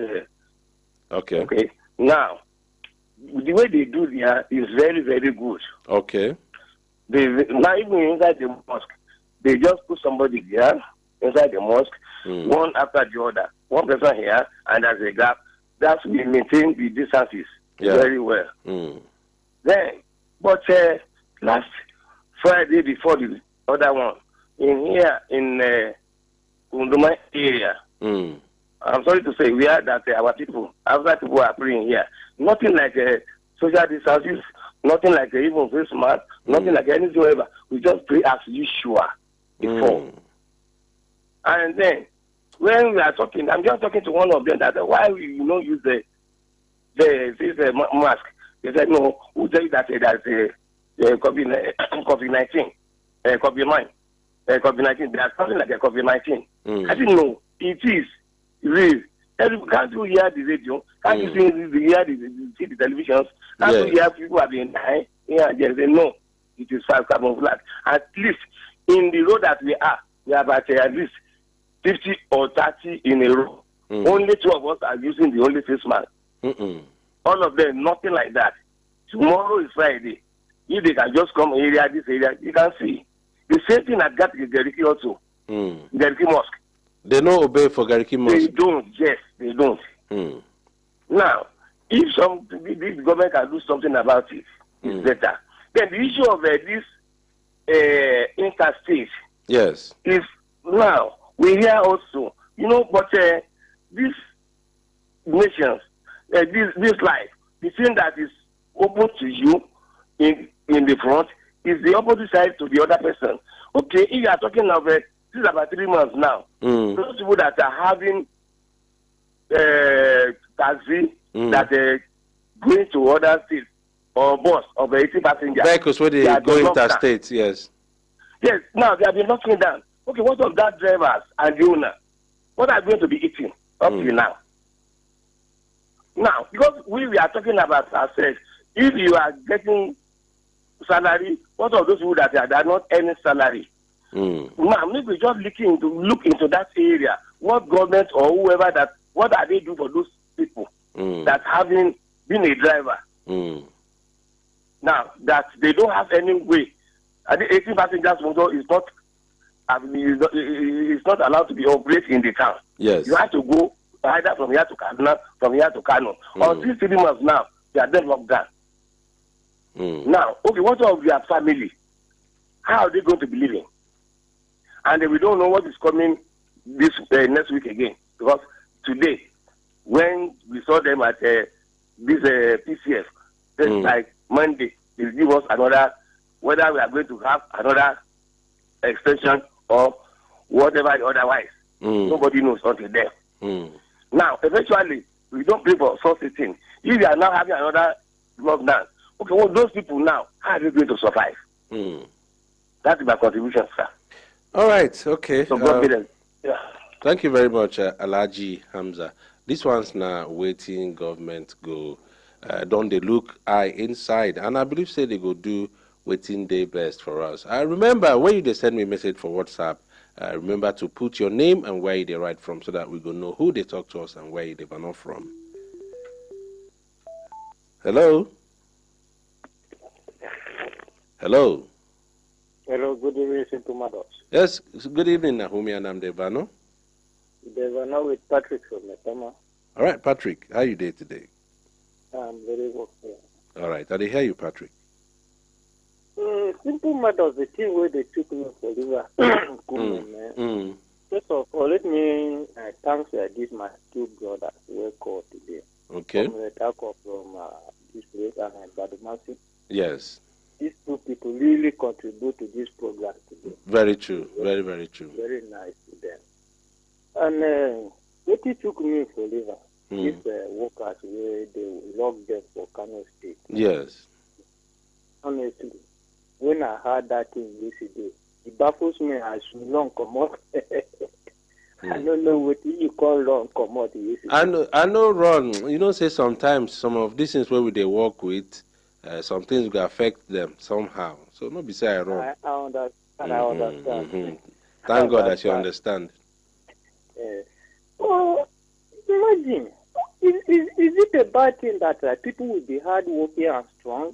Okay. Okay. Now, the way they do there is very, very good. Okay. Now even inside the mosque, they just put somebody there inside the mosque, one after the other. One person here, and there's a gap. That's we maintain the distances very well. Then, but last Friday before the other one, in here in Kunduma area, I'm sorry to say, we heard that our people, outside people are praying here. Nothing like social distances, nothing like even face mask, nothing like anything ever. We just pray as usual before. And then, when we are talking, I'm just talking to one of them that why we use the mask. They said, no, who tell you that there's COVID-19? COVID-19. There's something like a COVID-19. I didn't know. It is real. Can't you hear the radio? Can't you see the televisions? Can't you hear people have been dying? Yeah, they say, no, it is carbon flag. At least in the road that we have at least 50 or 30 in a row. Only 2 of us are using the only face mask. All of them, nothing like that. Tomorrow is Friday. If they can just come this area, you can see. The same thing at Gariki also. Gariki Mosque. They don't obey for Gariki Mosque. They don't, yes, they don't. Now, if this government can do something about it, it's better. Then the issue of this interstate. Yes. Is now. We hear also, but these nations, this life, the thing that is open to you in the front is the opposite side to the other person. Okay, if you are talking of this is about 3 months now. Those people that are having taxi that going to other states or bus of 80 passengers. Vehicles where they go interstate, yes. Yes, now they have been knocking down. Okay, what of that drivers and the owner? What are going to be eating up to now? Now, because we are talking about ourselves, if you are getting salary, what of those people that are not earning salary? Now, maybe just look into that area. What government or whoever what are they doing for those people that having been a driver? Now, that they don't have any way. And the 18 passengers motor is not allowed to be operated in the town. Yes. You have to go either from here to Kaduna, from here to Kano. Until 3 months now, they are then locked down. Now, okay, what of their family? How are they going to be living? and we don't know what is coming this next week again. Because today, when we saw them at this PCF, just like Monday, they will give us another, whether we are going to have another extension or whatever otherwise. Nobody knows until then. Now, eventually, we don't pay for substituting. If we are now having another lockdown, okay, well, those people now, how are they going to survive? That's my contribution, sir. All right, okay. So God yeah. Thank you very much, Alhaji Hamza. This one's now waiting government go. Don't they look eye inside? And I believe say they go do waiting day best for us. I remember when you send me a message for WhatsApp, remember to put your name and where they write from so that we go know who they talk to us and where they are not from. Hello? Hello? Hello, good evening, Simple Matters. Yes, good evening, Nahumi, and I'm Devano. Devano with Patrick from Metama. All right, Patrick, how are you doing today? I'm very well. All right, I hear you, Patrick. Simple Matters, the thing where they took me for liver. First of all, let me thank this my two brothers who called today. Okay. From this place and Badumasi. Yes. These two people really contribute to this program today. Very true. Very, very true. Very nice to them. And what it took me for liver, these workers where they locked them for Kano State. Yes. Honestly, when I heard that thing yesterday, it baffles me as long come out. I don't know what you call long come out yesterday. I know, Ron. You know, say sometimes some of these things where they work with, some things will affect them somehow. So not be say I wrong. I understand. I understand. Thank God that you understand. Well, imagine, is it a bad thing that people will be hardworking and strong?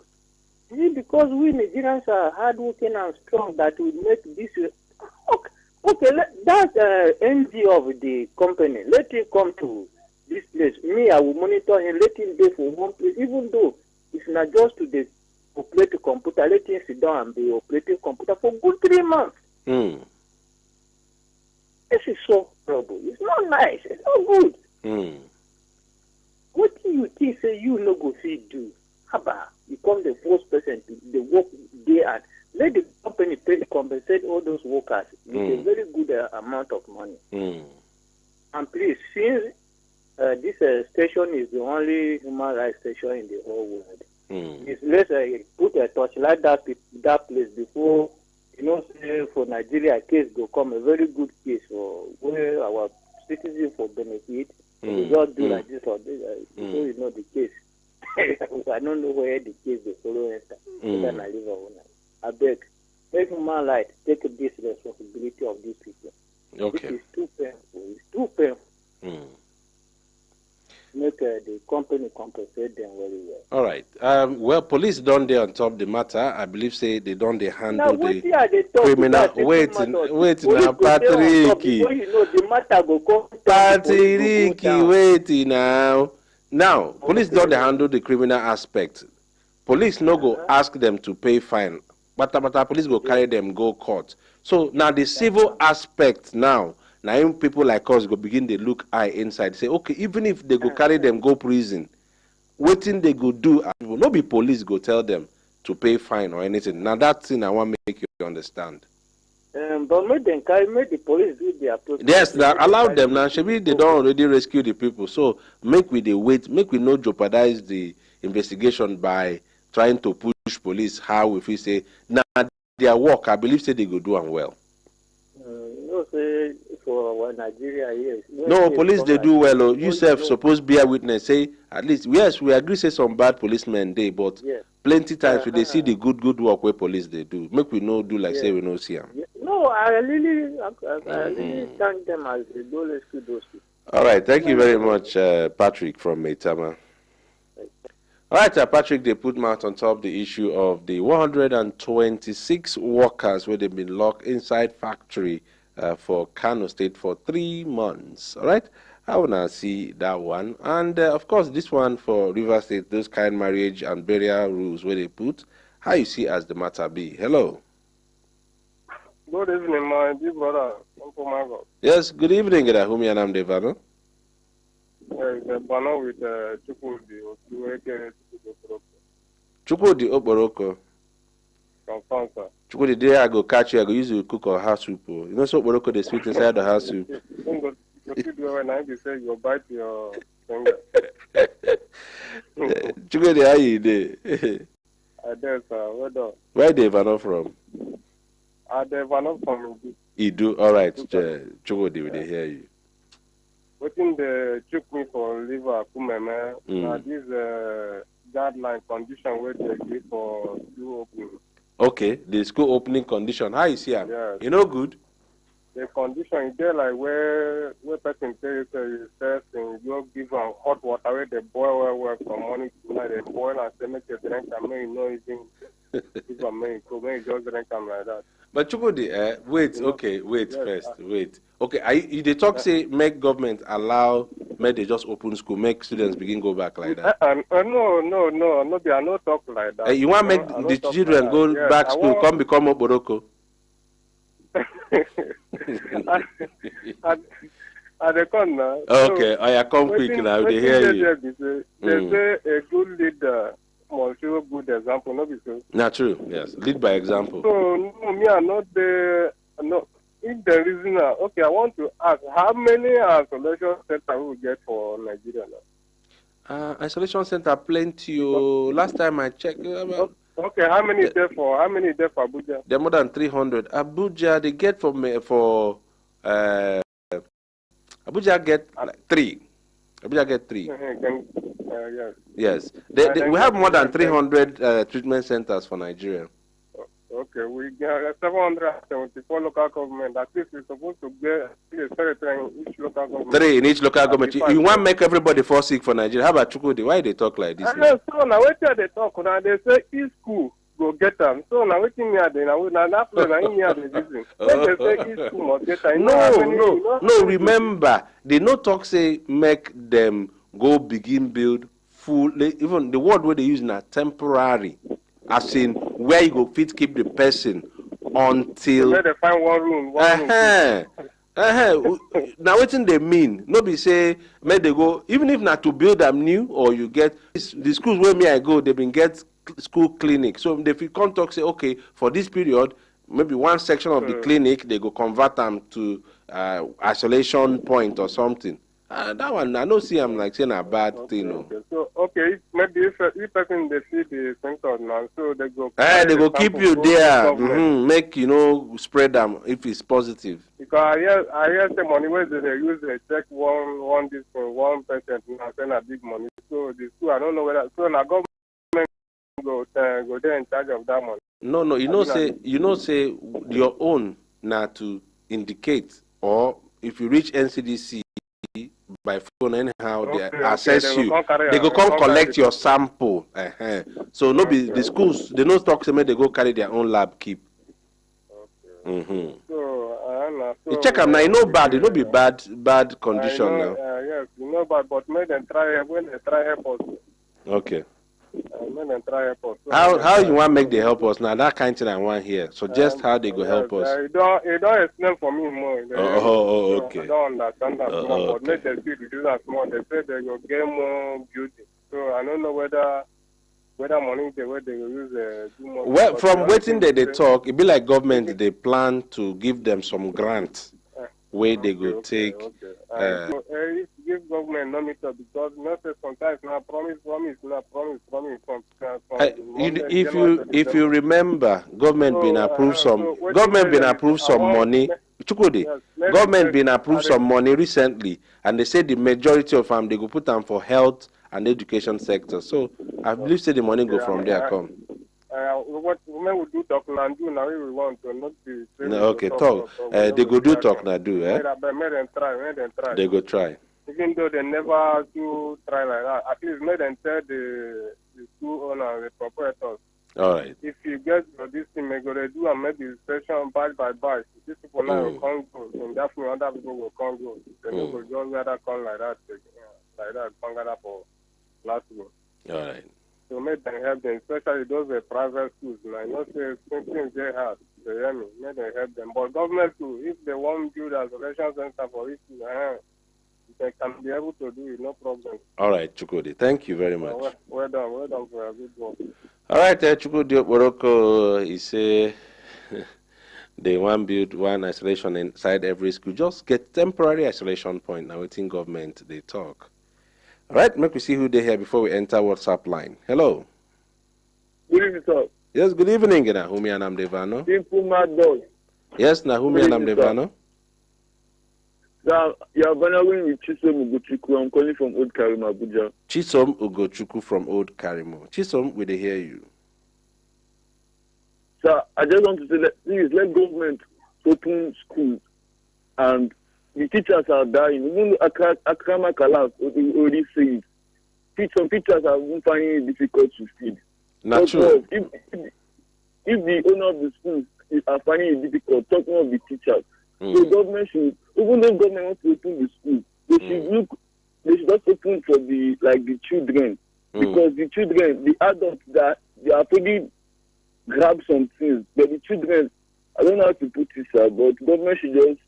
Is it because we Nigerians are hardworking and strong that will make this? Okay, that MD of the company, let him come to this place. Me, I will monitor him. Let him be for one place, even though it's not just to operate the computer. Let him sit down and be operating computer for good 3 months. This is so horrible. It's not nice. It's not good. What do you think say you no go see do? Haba, you come the first person to the work day and let the company pay compensate all those workers with a very good amount of money. And please, since this station is the only human rights station in the whole world, let's put a torchlight that place before, you know, say for Nigeria, a case will come, a very good case for where our citizens for benefit. We just do like this or this, so you know the case. I don't know where the case will follow enter. Then I live on. I beg, make human right take this responsibility of these people. Okay. This is too painful. It's too painful. Make the company compensate them very well. All right. Well, police done there on top the matter. I believe say they done they handle the criminal. Wait now, Patrick. You know the matter go come. Patrick, wait now. Now, police don't handle the criminal aspect. Police no go ask them to pay fine. But police go carry them go court. So now the civil aspect now people like us go begin to look eye inside. Say, okay, even if they go carry them go prison, waiting they go do, no be police go tell them to pay fine or anything. Now that thing I want to make you understand. But make the police do their process. Yes, that allow them now. Maybe they don't already rescue the people. So make we wait, make we not jeopardize the investigation by trying to push police. How if we say now their work, I believe say they go do them well. You know, say for Nigeria, yes. No, police they do well. Oh, you self supposed be a witness. Say at least yes, we agree. Say some bad policemen they, but plenty times we they see the good work where police they do. Make we no do like say we no see them. No, I really thank them as they go rescue those people. All right, thank you very much, Patrick from Metama. All right, Patrick, they put mouth on top the issue of the 126 workers where they've been locked inside factory for Kano State for 3 months. All right, I want to see that one. And, of course, this one for River State, those kind of marriage and burial rules where they put, how you see as the matter be. Hello. Good evening, my dear brother. Uncle Margot. Yes, good evening, Whom your name, Devano? The banner with Chukwudi. Chukwudi Oporoko. Confirm, sir. Chukwudi, there I go catch you. I go use you to cook or house soup. You know, so Oporoko, they sweet inside the house soup. You when I say you bite your finger. Chukwudi, how you doing? I dare, sir. Well done. Where Devano from? I Devano from Idu. All right, Chukwudi, we dey hear you. Waiting the took me for liver, Kumeme. This guideline condition where they give for school opening. Okay, the school opening condition. How is here? Yes. You know good? The condition is there like where person says you give them hot water where they boil well from morning to night. They boil and say make you drink and may you know even give them may you just drink them like that. But Chukwudi, wait first. Okay, they talk say make government allow, make they just open school, make students begin go back like that. No, they are not talk like that. You want to make the children go back school, come become Oporoko? I reckon now. Okay, I come quick now. They hear you. They say a good leader must show good example, not because. Not true. Yes, lead by example. So no, me are not the no. If the reason, okay, I want to ask how many isolation centers we get for Nigeria now? Isolation center plenty. Last time I checked. Okay, how many there for Abuja? There are more than 300. Abuja, they get for Abuja get like 3. Abuja get 3. Yes. We have more than 300 treatment centers for Nigeria. Okay, we got 774 local government. At least we're supposed to get a secretary in each local government. 3 in each local government. You want to make everybody fall sick for Nigeria? How about Chukwudi? Why they talk like this? So now wait till they talk. Now they say each school go get them. So now waiting me at now that place now in here they listen. When they say each school must get them. No. Remember, they no talk say make them go begin build full. Even the word where they use now temporary. As in where you go fit keep the person until where they find one room. Now what they mean? No be say may they go even if not to build them new or you get the schools where me I go they been get school clinic. So if you come talk say okay for this period maybe one section of the clinic they go convert them to isolation point or something. That one I don't see I'm like saying a bad thing. Okay. So maybe if person they see the center now, so they go. They go keep you there. Make spread them if it's positive. Because I hear the money where they use they check one this for 1% now send a big money. So the school I don't know whether so now government go there in charge of that money. No. You know say your own now to indicate or if you reach NCDC. By phone anyhow they assess you they go come collect your sample so no be the schools they no talk say make they go carry their own lab keep. So you check them now you know bad it no be bad condition now. Yes you know bad but make them try when they try help us. Okay. Make them try help us. How you want make they help us now? That kind of thing I want here. Suggest how they go help us. You don't explain for me more. Okay. I don't understand that more. But make them still do that more. They say they will get more beauty. So I don't know whether money they will use do more. Well, from waiting they talk, it be like government they plan to give them some grants where they go take. If give government no meet up because sometimes now promise. If you remember, government been approved some money. Chukwudi, government been approved some money recently, and they say the majority of them they go put them for health and education sector. So I believe say the money go from there come. What women will do talk and do now we want to not be. Okay, talk. They go do talk now do. Make them try. They go try. Even though they never do try like that, at least make them tell the school owner, the proprietors. All right. If you get this thing, they go to do and maybe session batch by batch. These people now will come go, and definitely other people will come go. They will just gather come like that, come gather for last week. All right. So make them help them, especially those private schools. And I know say things they have, they hear me, may they help them. But government too, if they want to build isolation center for it, they can be able to do it, no problem. All right, Chukudi, thank you very much. Well done for a good work. All right, Chukudi Morocco, he say they want build one isolation inside every school. Just get temporary isolation point. Now, within government, they talk. All right, make we see who they here before we enter WhatsApp line. Hello. Good evening, sir. Yes, good evening, Nahumi and Amdevano. Simple mad dog. Yes, Nahumi and Amdevano. Sir, you're going with Chisom Ugochukwu. I'm calling from Old Karimo, Abuja. Chisom Ugochukwu from Old Karimo. Chisom, will they hear you? Sir, I just want to say that please let government open schools, and the teachers are dying. Even Akrama Kalas already said some teachers are finding it difficult to feed. Not true. If the owner of the schools are finding it difficult, talking of the teachers, so government should, even though government wants to open the school, they should just open for the children, because the children, the adults, that they are already grab some things, but the children, I don't know how to put it, sir, but government should just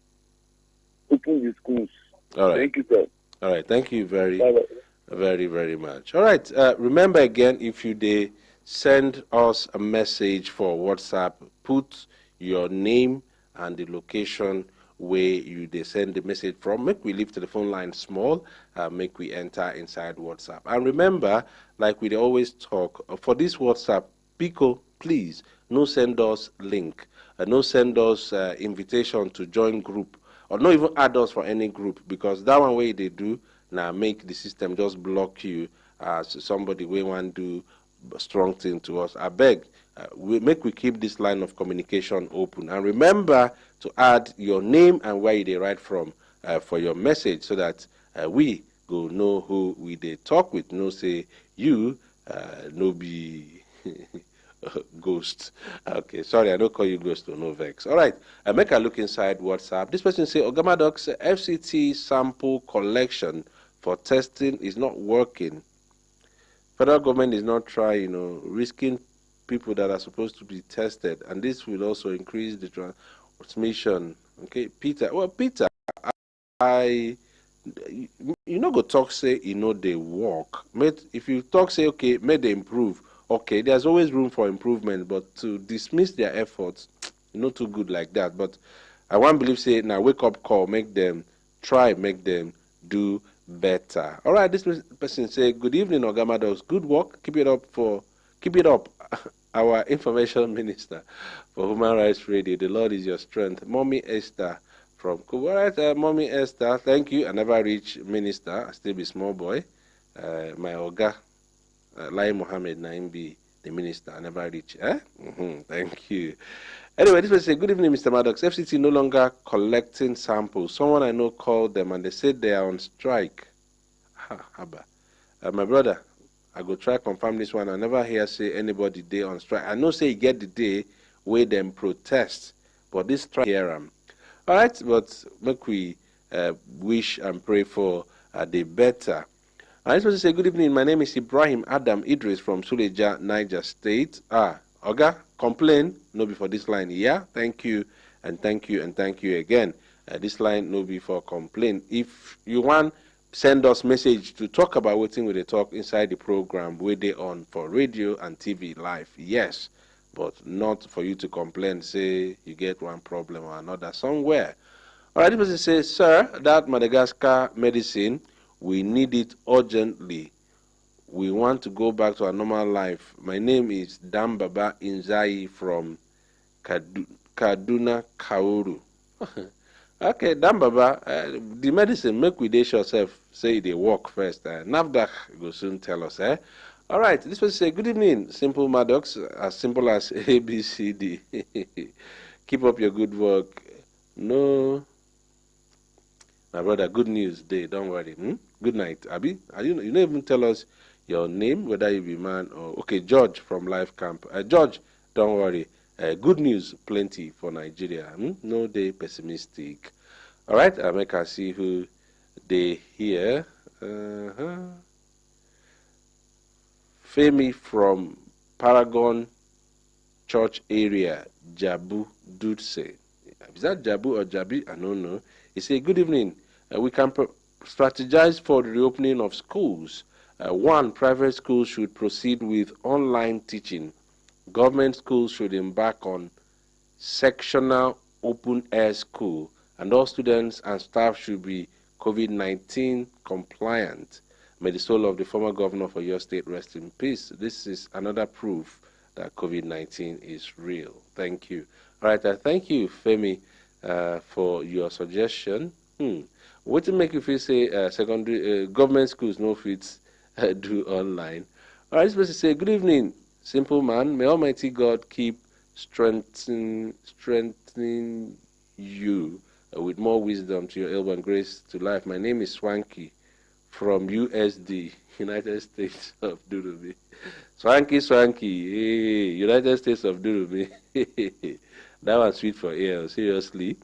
open the schools. All right. Thank you, sir. All right. Thank you very, Bye-bye. very, very much. All right. Remember again, if you send us a message for WhatsApp, put your name and the location where you send the message from. Make we leave the phone line small, make we enter inside WhatsApp. And remember, like we always talk, for this WhatsApp, Pico, please, no send us link, no send us invitation to join group, or not even add us for any group, because that one way they do, now make the system just block you as somebody we want to do strong thing to us. I beg, we keep this line of communication open. And remember to add your name and where they write from for your message, so that we go know who we they talk with. No say you no be ghost. Okay, sorry, I don't call you ghost or no vex. All right, make a look inside WhatsApp. This person say Ogamadox FCT sample collection for testing is not working. Federal government is not trying, risking people that are supposed to be tested, and this will also increase the transmission. Okay, Peter. Well, Peter, you go talk say they work. If you talk say okay, may they improve. Okay, there's always room for improvement, but to dismiss their efforts, not too good like that. But I want to believe say now wake up call, make them do better. All right, this person say good evening, Ogamados. Good work. Keep it up. Our information minister for Human Rights Radio. The Lord is your strength. Mommy Esther from Kuwait. All right, Mommy Esther, thank you. I never reach minister. I still be small boy. My Oga, Lai Mohammed Naim be the minister. I never reach. Thank you. Anyway, this was a good evening, Mr. Maddox. FCT no longer collecting samples. Someone I know called them and they said they are on strike. My brother, I go try confirm this one. I never hear say anybody day on strike. I know say you get the day where them protest, but this strike here. All right, but make we wish and pray for the better. I just want to say good evening. My name is Ibrahim Adam Idris from Suleja, Niger State. Oga, complain, no be for this line. Yeah, thank you, and thank you, and thank you again. This line no be for complain. If you want, send us message to talk about what thing we talk inside the program where they on for radio and TV live. Yes, but not for you to complain, say you get one problem or another somewhere. All right, this person says, sir, that Madagascar medicine, we need it urgently. We want to go back to our normal life. My name is Dambaba Inzai from Kaduna Kauru. Okay, Dambaba, the medicine, make we dash yourself, say they work first. NAFDAC will soon tell us. All right, this person say, good evening, Simple Maddox, as simple as ABCD. Keep up your good work. No, my brother, good news day, don't worry. Good night, Abi. You don't even tell us your name, whether you be man or... Okay, George from Life Camp. George, don't worry. Good news, plenty for Nigeria. No day pessimistic. All right, I make us see who they here. Femi from Paragon Church area, Jabu Dudse. Is that Jabu or Jabi? I don't know. He said, good evening. We can strategize for the reopening of schools. One, private schools should proceed with online teaching. Government schools should embark on sectional open-air school, and all students and staff should be COVID-19 compliant. May the soul of the former governor for your state rest in peace. This is another proof that COVID-19 is real. Thank you. All right, thank you, Femi, for your suggestion. What to make you feel say secondary government schools no fits do online? All right, this person say, good evening, simple man. May Almighty God keep strengthening you with more wisdom to your elbow and grace to life. My name is Swanky from USD, United States of Durumi. Swanky, hey, United States of Durumi. That was sweet for ear, seriously.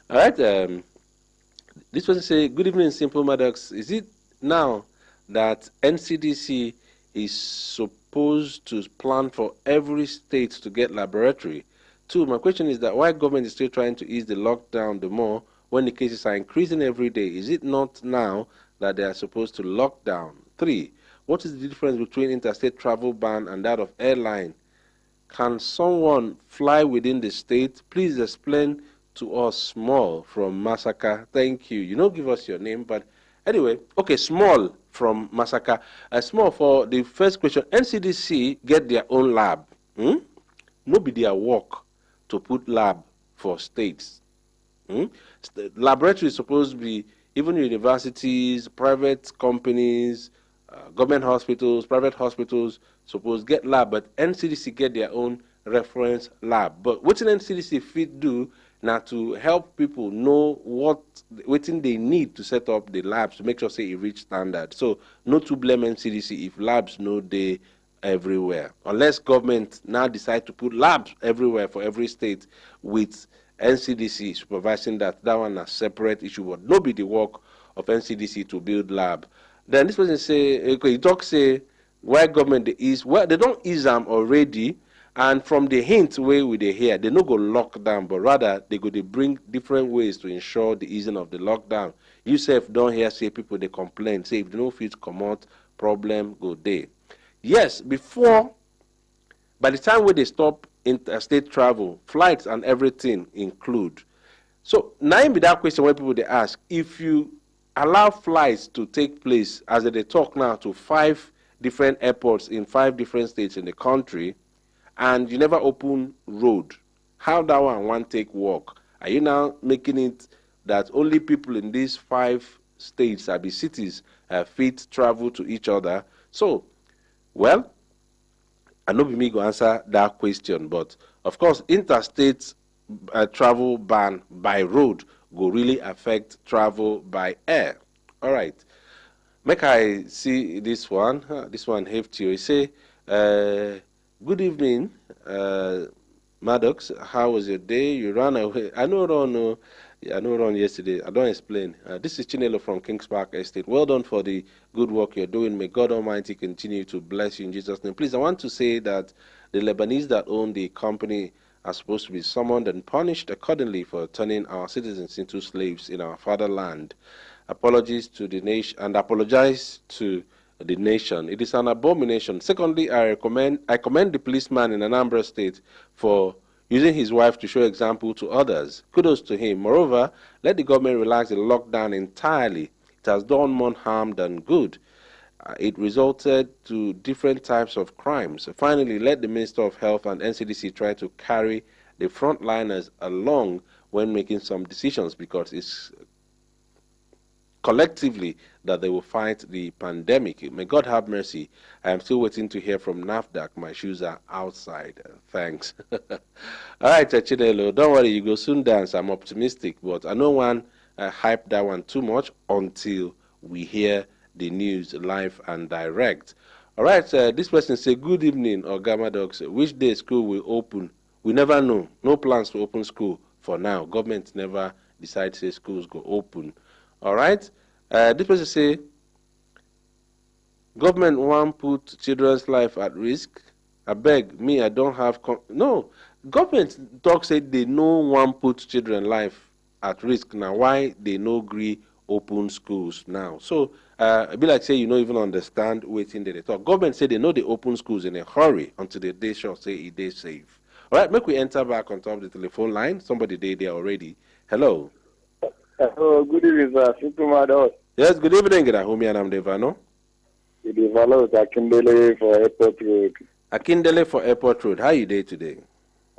All right, this person say, good evening, Simple Maddox. Is it now that NCDC is supposed to plan for every state to get laboratory? Two, my question is that why government is still trying to ease the lockdown the more when the cases are increasing every day? Is it not now that they are supposed to lock down? Three, what is the difference between interstate travel ban and that of airline? Can someone fly within the state? Please explain to us. Small from Massacre. Thank you. You don't give us your name, but anyway, okay, Small from Massacre. Small, for the first question, NCDC get their own lab. No be their work to put lab for states. Laboratory is supposed to be even universities, private companies, government hospitals, private hospitals supposed get lab, but NCDC get their own reference lab. But what NCDC fit do now to help people know what they need to set up the labs to make sure say it reach standard. So no to blame NCDC if labs no dey everywhere. Unless government now decide to put labs everywhere for every state with NCDC supervising that one a separate issue, but no be the work of NCDC to build lab. Then this person say, okay, you talk say why government they ease, well they don't ease them already, and from the hint way we they hear, they no go lock down, but rather they go they bring different ways to ensure the easing of the lockdown. You self don't hear say people they complain, say if they don't fit come out, problem go there. Yes, before, by the time when they stop interstate travel, flights and everything include. So now be that question when people they ask, if you allow flights to take place as they talk now to 5 different airports in 5 different states in the country, and you never open road, how that one take work? Are you now making it that only people in these 5 states, be cities, fit travel to each other? So, well, I know me go answer that question, but of course, interstate travel ban by road go really affect travel by air. All right. Make I see this one. This one hefty. You say, good evening, Maddox. How was your day? You ran away. I know run. I know run yesterday. I don't explain. This is Chinelo from Kings Park Estate. Well done for the good work you're doing. May God Almighty continue to bless you in Jesus' name. Please, I want to say that the Lebanese that own the company are supposed to be summoned and punished accordingly for turning our citizens into slaves in our fatherland. Apologies to the nation and apologize to the nation. It is an abomination. Secondly, I commend the policeman in Anambra State for using his wife to show example to others. Kudos to him. Moreover, let the government relax the lockdown entirely. It has done more harm than good. It resulted to different types of crimes. Finally, let the Minister of Health and NCDC try to carry the frontliners along when making some decisions, because it's collectively that they will fight the pandemic. May God have mercy. I am still waiting to hear from NAFDAC. My shoes are outside. Thanks. All right, Chinelo, don't worry, you go soon dance. I'm optimistic, but I don't want to hype that one too much until we hear the news live and direct. All right, this person say, good evening, Ogama Dogs. Which day school will open? We never know. No plans to open school for now. Government never decides say schools go open. All right. This person say, government won't put children's life at risk. I beg me, I don't have no. Government talk say they no one put children life at risk. Now why they no agree open schools now? So it be like say you don't even understand waiting they talk. Government say they know they open schools in a hurry until they sure say it is safe. All right, make we enter back on top of the telephone line. Somebody there already. Hello. Hello, good evening, sir. Yes, good evening, Homie, and I'm Devano. Good evening, Akindele for Airport Road. Akindele for Airport Road. How you day today?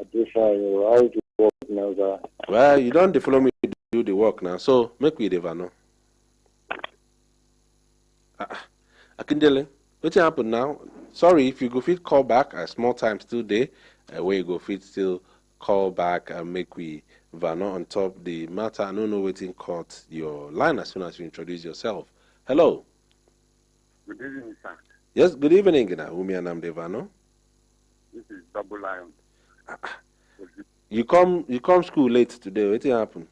I do fine. How do you work now, sir? Well, you don't follow me to do the work now, so make we Devano. Akindele, what happened now? Sorry, if you go fit call back, a small time still there, where you go fit still call back and make we Vano on top the matter. I don't know waiting caught your line as soon as you introduce yourself. Hello. Good evening, sir. Yes, good evening, Umi and Devano. This is Double Lion. You come school late today. What happened?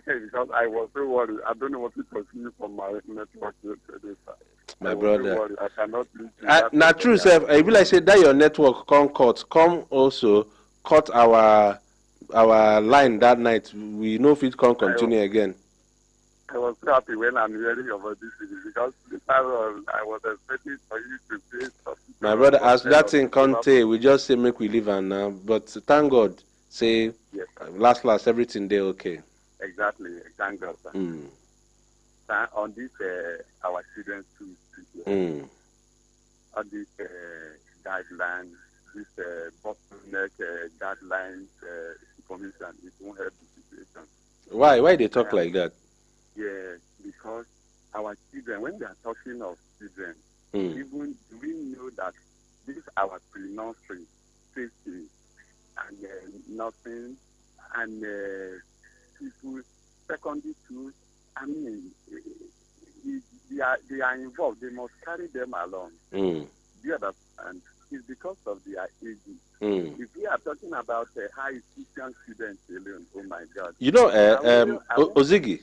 Because I was so worried. I don't know what to continue from my network yesterday, sir. My brother. So I cannot reach Now, true, sir. I will like say that your network come also cut our line that night. We know if it can continue again. I was so happy when I'm hearing about this because I was expecting for you to say something. My brother, as that thing can't we just say make we leave and now. But thank God, say yes, last everything there okay. Exactly, thank God, sir. Sir, on this our children's school, on this guidelines, this bottleneck guidelines information, it won't help the situation. Why they talk like that? Yeah, because our children, when they are talking of children, even we know that this our pre-nursery, safety, and nothing, and people, secondary schools, I mean, they are involved. They must carry them along. Do you understand? It's because of their age. If we are talking about high institution students alone, oh my God. You know, Ozigi.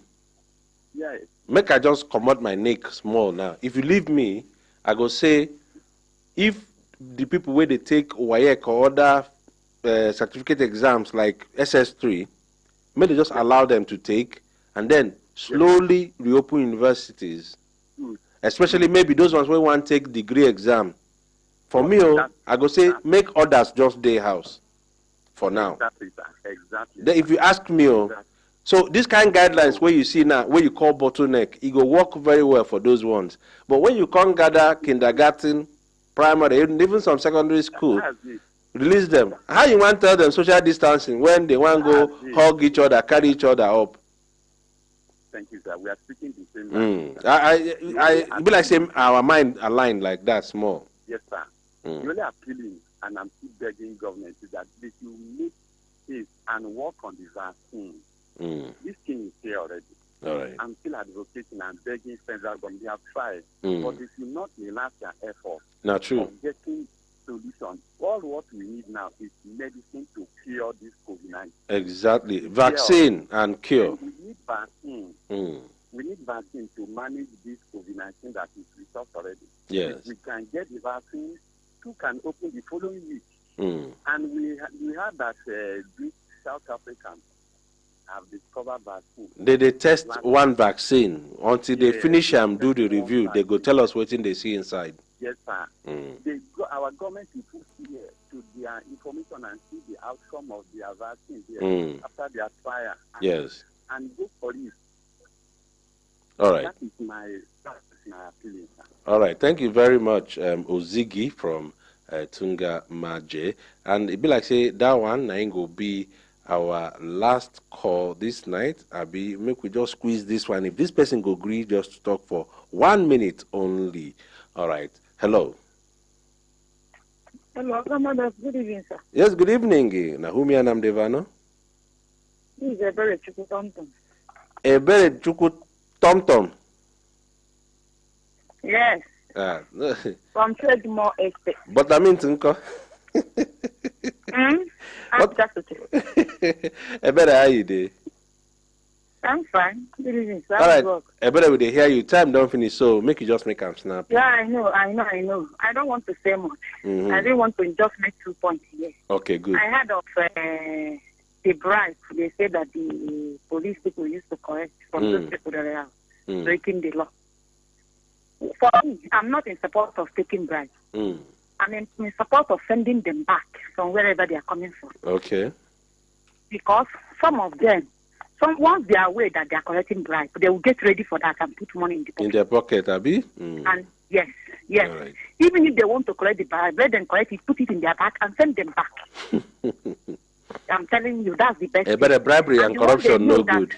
Yes. Make I just commot my neck small now. If you leave me, I go say, if the people where they take WAEC or other certificate exams like SS3, may they just allow them to take and then slowly reopen universities, especially maybe those ones where want to take degree exam. For me, I go say make others just day house for now. Exactly. Then if you ask me, so this kind of guidelines where you see now, where you call bottleneck, it will work very well for those ones. But when you can't gather kindergarten, primary, even some secondary school, release them. How you want to tell them social distancing when they want to go hug each other, carry each other up? Thank you, sir. We are speaking the same language. I be like saying our mind aligned like that small. Yes, sir. The only appealing, and I'm still begging government, is that they should make haste and work on the vaccine. This thing is here already. All right. I'm still advocating and begging federal government. They have tried, but they should not relax their effort. Not true. On getting solutions. All what we need now is medicine to cure this COVID-19. Exactly. Vaccine and cure. And we need vaccine. We need vaccine to manage this COVID-19 that is with us already. Yes. If we can get the vaccine, two can open the following week. And we heard that these South Africans have discovered vaccine. They test one vaccine until they finish and do the review. They go tell us what they see inside. Yes, sir. Our government will put here to their information and see the outcome of their vaccine here after their trial. Yes. And go for it. All right. That is my opinion. All right. Thank you very much, Ozigi from Tunga Maje. And it be like say that one ain't go be our last call this night. Abi, make we just squeeze this one. If this person go agree just to talk for 1 minute only. All right. Hello. Hello, Commander. Good evening, sir. Yes, good evening. Nahumi and Devano. This is Ebere Chukwu Tomtom. Ebere Chukwu Tomtom. Yes. From Trademore Estate. But I mean, Tunko. I'm just Ebere, how you doing? I'm fine. Good evening, sir. All right. Better we hear you. Time don't finish, so make you just make them snap. Yeah, I know. I don't want to say much. I didn't want to just make 2 points here. Okay, good. I heard of the bribe. They said that the police people used to collect from those people that are breaking the law. For me, I'm not in support of taking bribes. I'm in support of sending them back from wherever they are coming from. Okay. Because some of them, once they are aware that they are collecting bribes, they will get ready for that and put money in the pocket. In their pocket, Abby? And yes. Right. Even if they want to collect the bribe, let them collect it, put it in their bag, and send them back. I'm telling you, that's the best. But the bribery and corruption no good.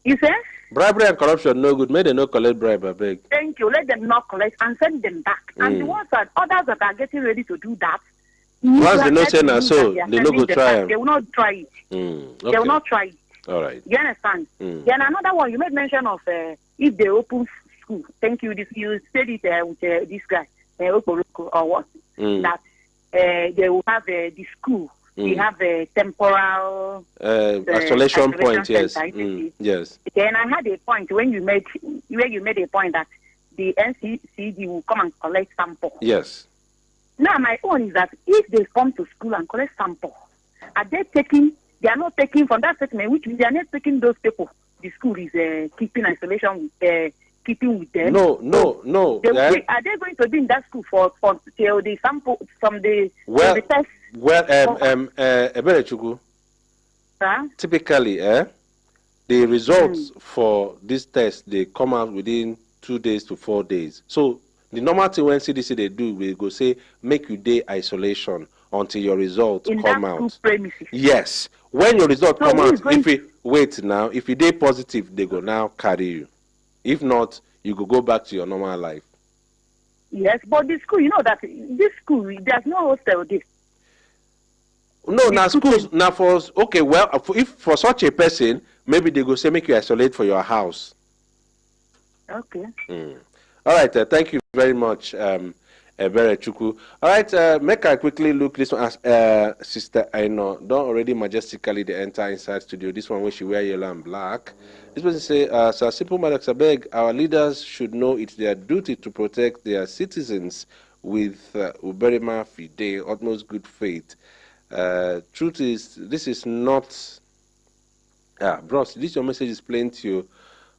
You say? Bribery and corruption no good. May they not collect bribe, I beg. Thank you. Let them not collect and send them back. And the ones that others that are getting ready to do that, once they know say na so, they no go try them. They will not try it. Okay. They will not try it. All right. You understand? Then another one, you made mention of if they open school. Thank you. You said it with this guy, or what? That they will have the school. We have a temporal isolation point. Yes. Yes. Then I had a point when you made a point that the NCCD will come and collect sample. Yes. Now my own is that if they come to school and collect sample, are they taking? They are not taking from that statement, which means they are not taking those people. The school is keeping isolation with keeping with them. No. Are they going to be in that school for till the sample from the test? Typically, the results for this test they come out within 2 days to 4 days. So the normal thing when CDC they do, we go say make you day isolation until your results come out. Premises. Yes, when your results come out, if you day positive, they go now carry you. If not, you go back to your normal life. Yes, but the school, you know that this school there's no hostel there. No, now schools now for okay. Well, if for such a person, maybe they go say make you isolate for your house. Okay. All right. Thank you very much, Ebere Chukwu. All right. Make I quickly look this one as Sister Aino. Don't already majestically they enter inside studio. This one where she wear yellow and black. This person say, Sir Simple Madam Sabeg, our leaders should know it's their duty to protect their citizens with uberima fide, utmost good faith. Truth is, this is not. Bros, this your message is plain to you.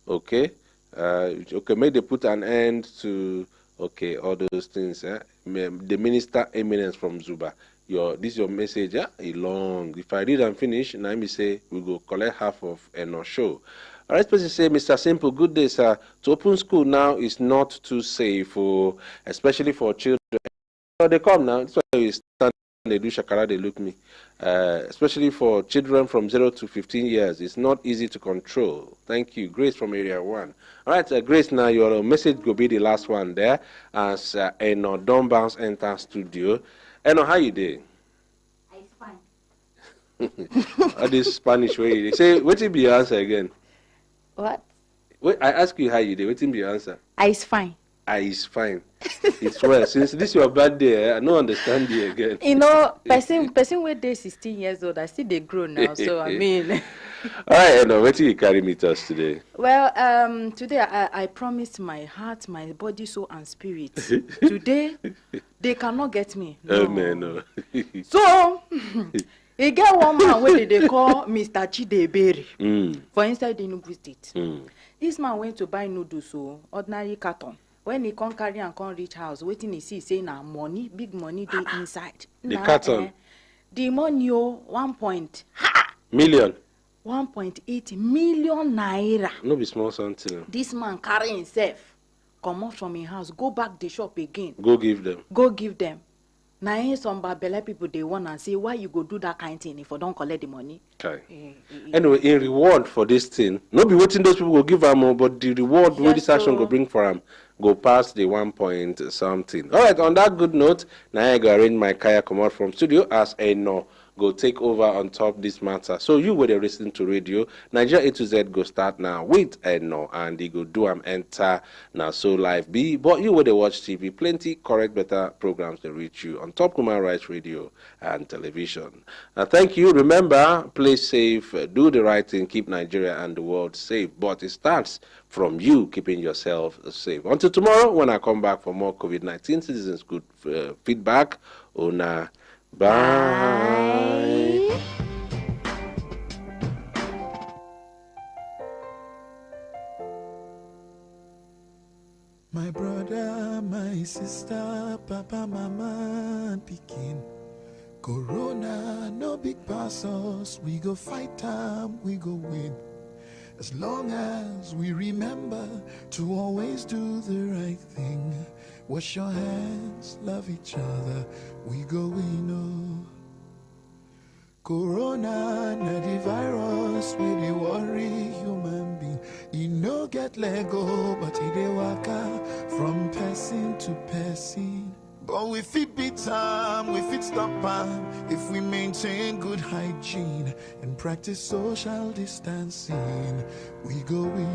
Okay. Okay, may they put an end to all those things. The minister eminence from Zuba. This is your message, long. If I read and finish, now me say we go collect half of no show. All right, person say, Mr. Simple, good day, sir. To open school now is not too safe, especially for children. So they come now. That's why we stand. They do shakara, they look me. Especially for children from 0 to 15 years. It's not easy to control. Thank you. Grace from Area 1. All right, Grace, now your message will be the last one there as Eno Don't Bounce enter studio. Eno, how you doing? I'm fine. All this Spanish way. They say, what will be your answer again? What? Wait, I ask you how you doing. What will be your answer? It's fine. It's fine. It's well. Since this is your birthday, I don't understand you again. You know, person with day 16 years old, I still they grow now. So I mean. All right, Eno, what will you carry me to us today? Well, today I promised my heart, my body, soul, and spirit. Today, they cannot get me. No. So, you get one man where they call Mr. Chidebere for inside the Enugu State. This man went to buy noodles, so ordinary carton. When he can't carry and can't reach house, waiting he see say now money, big money they inside. The carton. The money 1.8 million naira. No be small something. This man carry himself, come out from his house, go back the shop again. Go give them. Now some Babele people they want and say why you go do that kind of thing if you don't collect the money. Okay. Anyway, in reward for this thing, not be waiting those people will give them more, but the reward where this action go bring for them go past the 1 point something. All right. On that good note, now I go arrange my kaya come out from studio as Eno go take over on top this matter. So you were listening to radio. Nigeria A to Z go start now with Eno, and he go do enter now so live be. But you were watch TV, plenty correct better programs to reach you on top Human Rights Radio and television. Thank you. Remember, play safe, do the right thing, keep Nigeria and the world safe. But it starts from you keeping yourself safe. Until tomorrow, when I come back for more COVID-19 citizens good feedback. Bye. My brother, my sister, papa, mama, and pikin. Corona, no big pass us. We go fight time, we go win. As long as we remember to always do the right thing. Wash your hands, love each other, we go win. Oh. Corona, na the virus, we dey worry human being. E no get Lego, but e dey waka from person to person. But we fit beat time, we fit stop am if we maintain good hygiene and practice social distancing. We go win.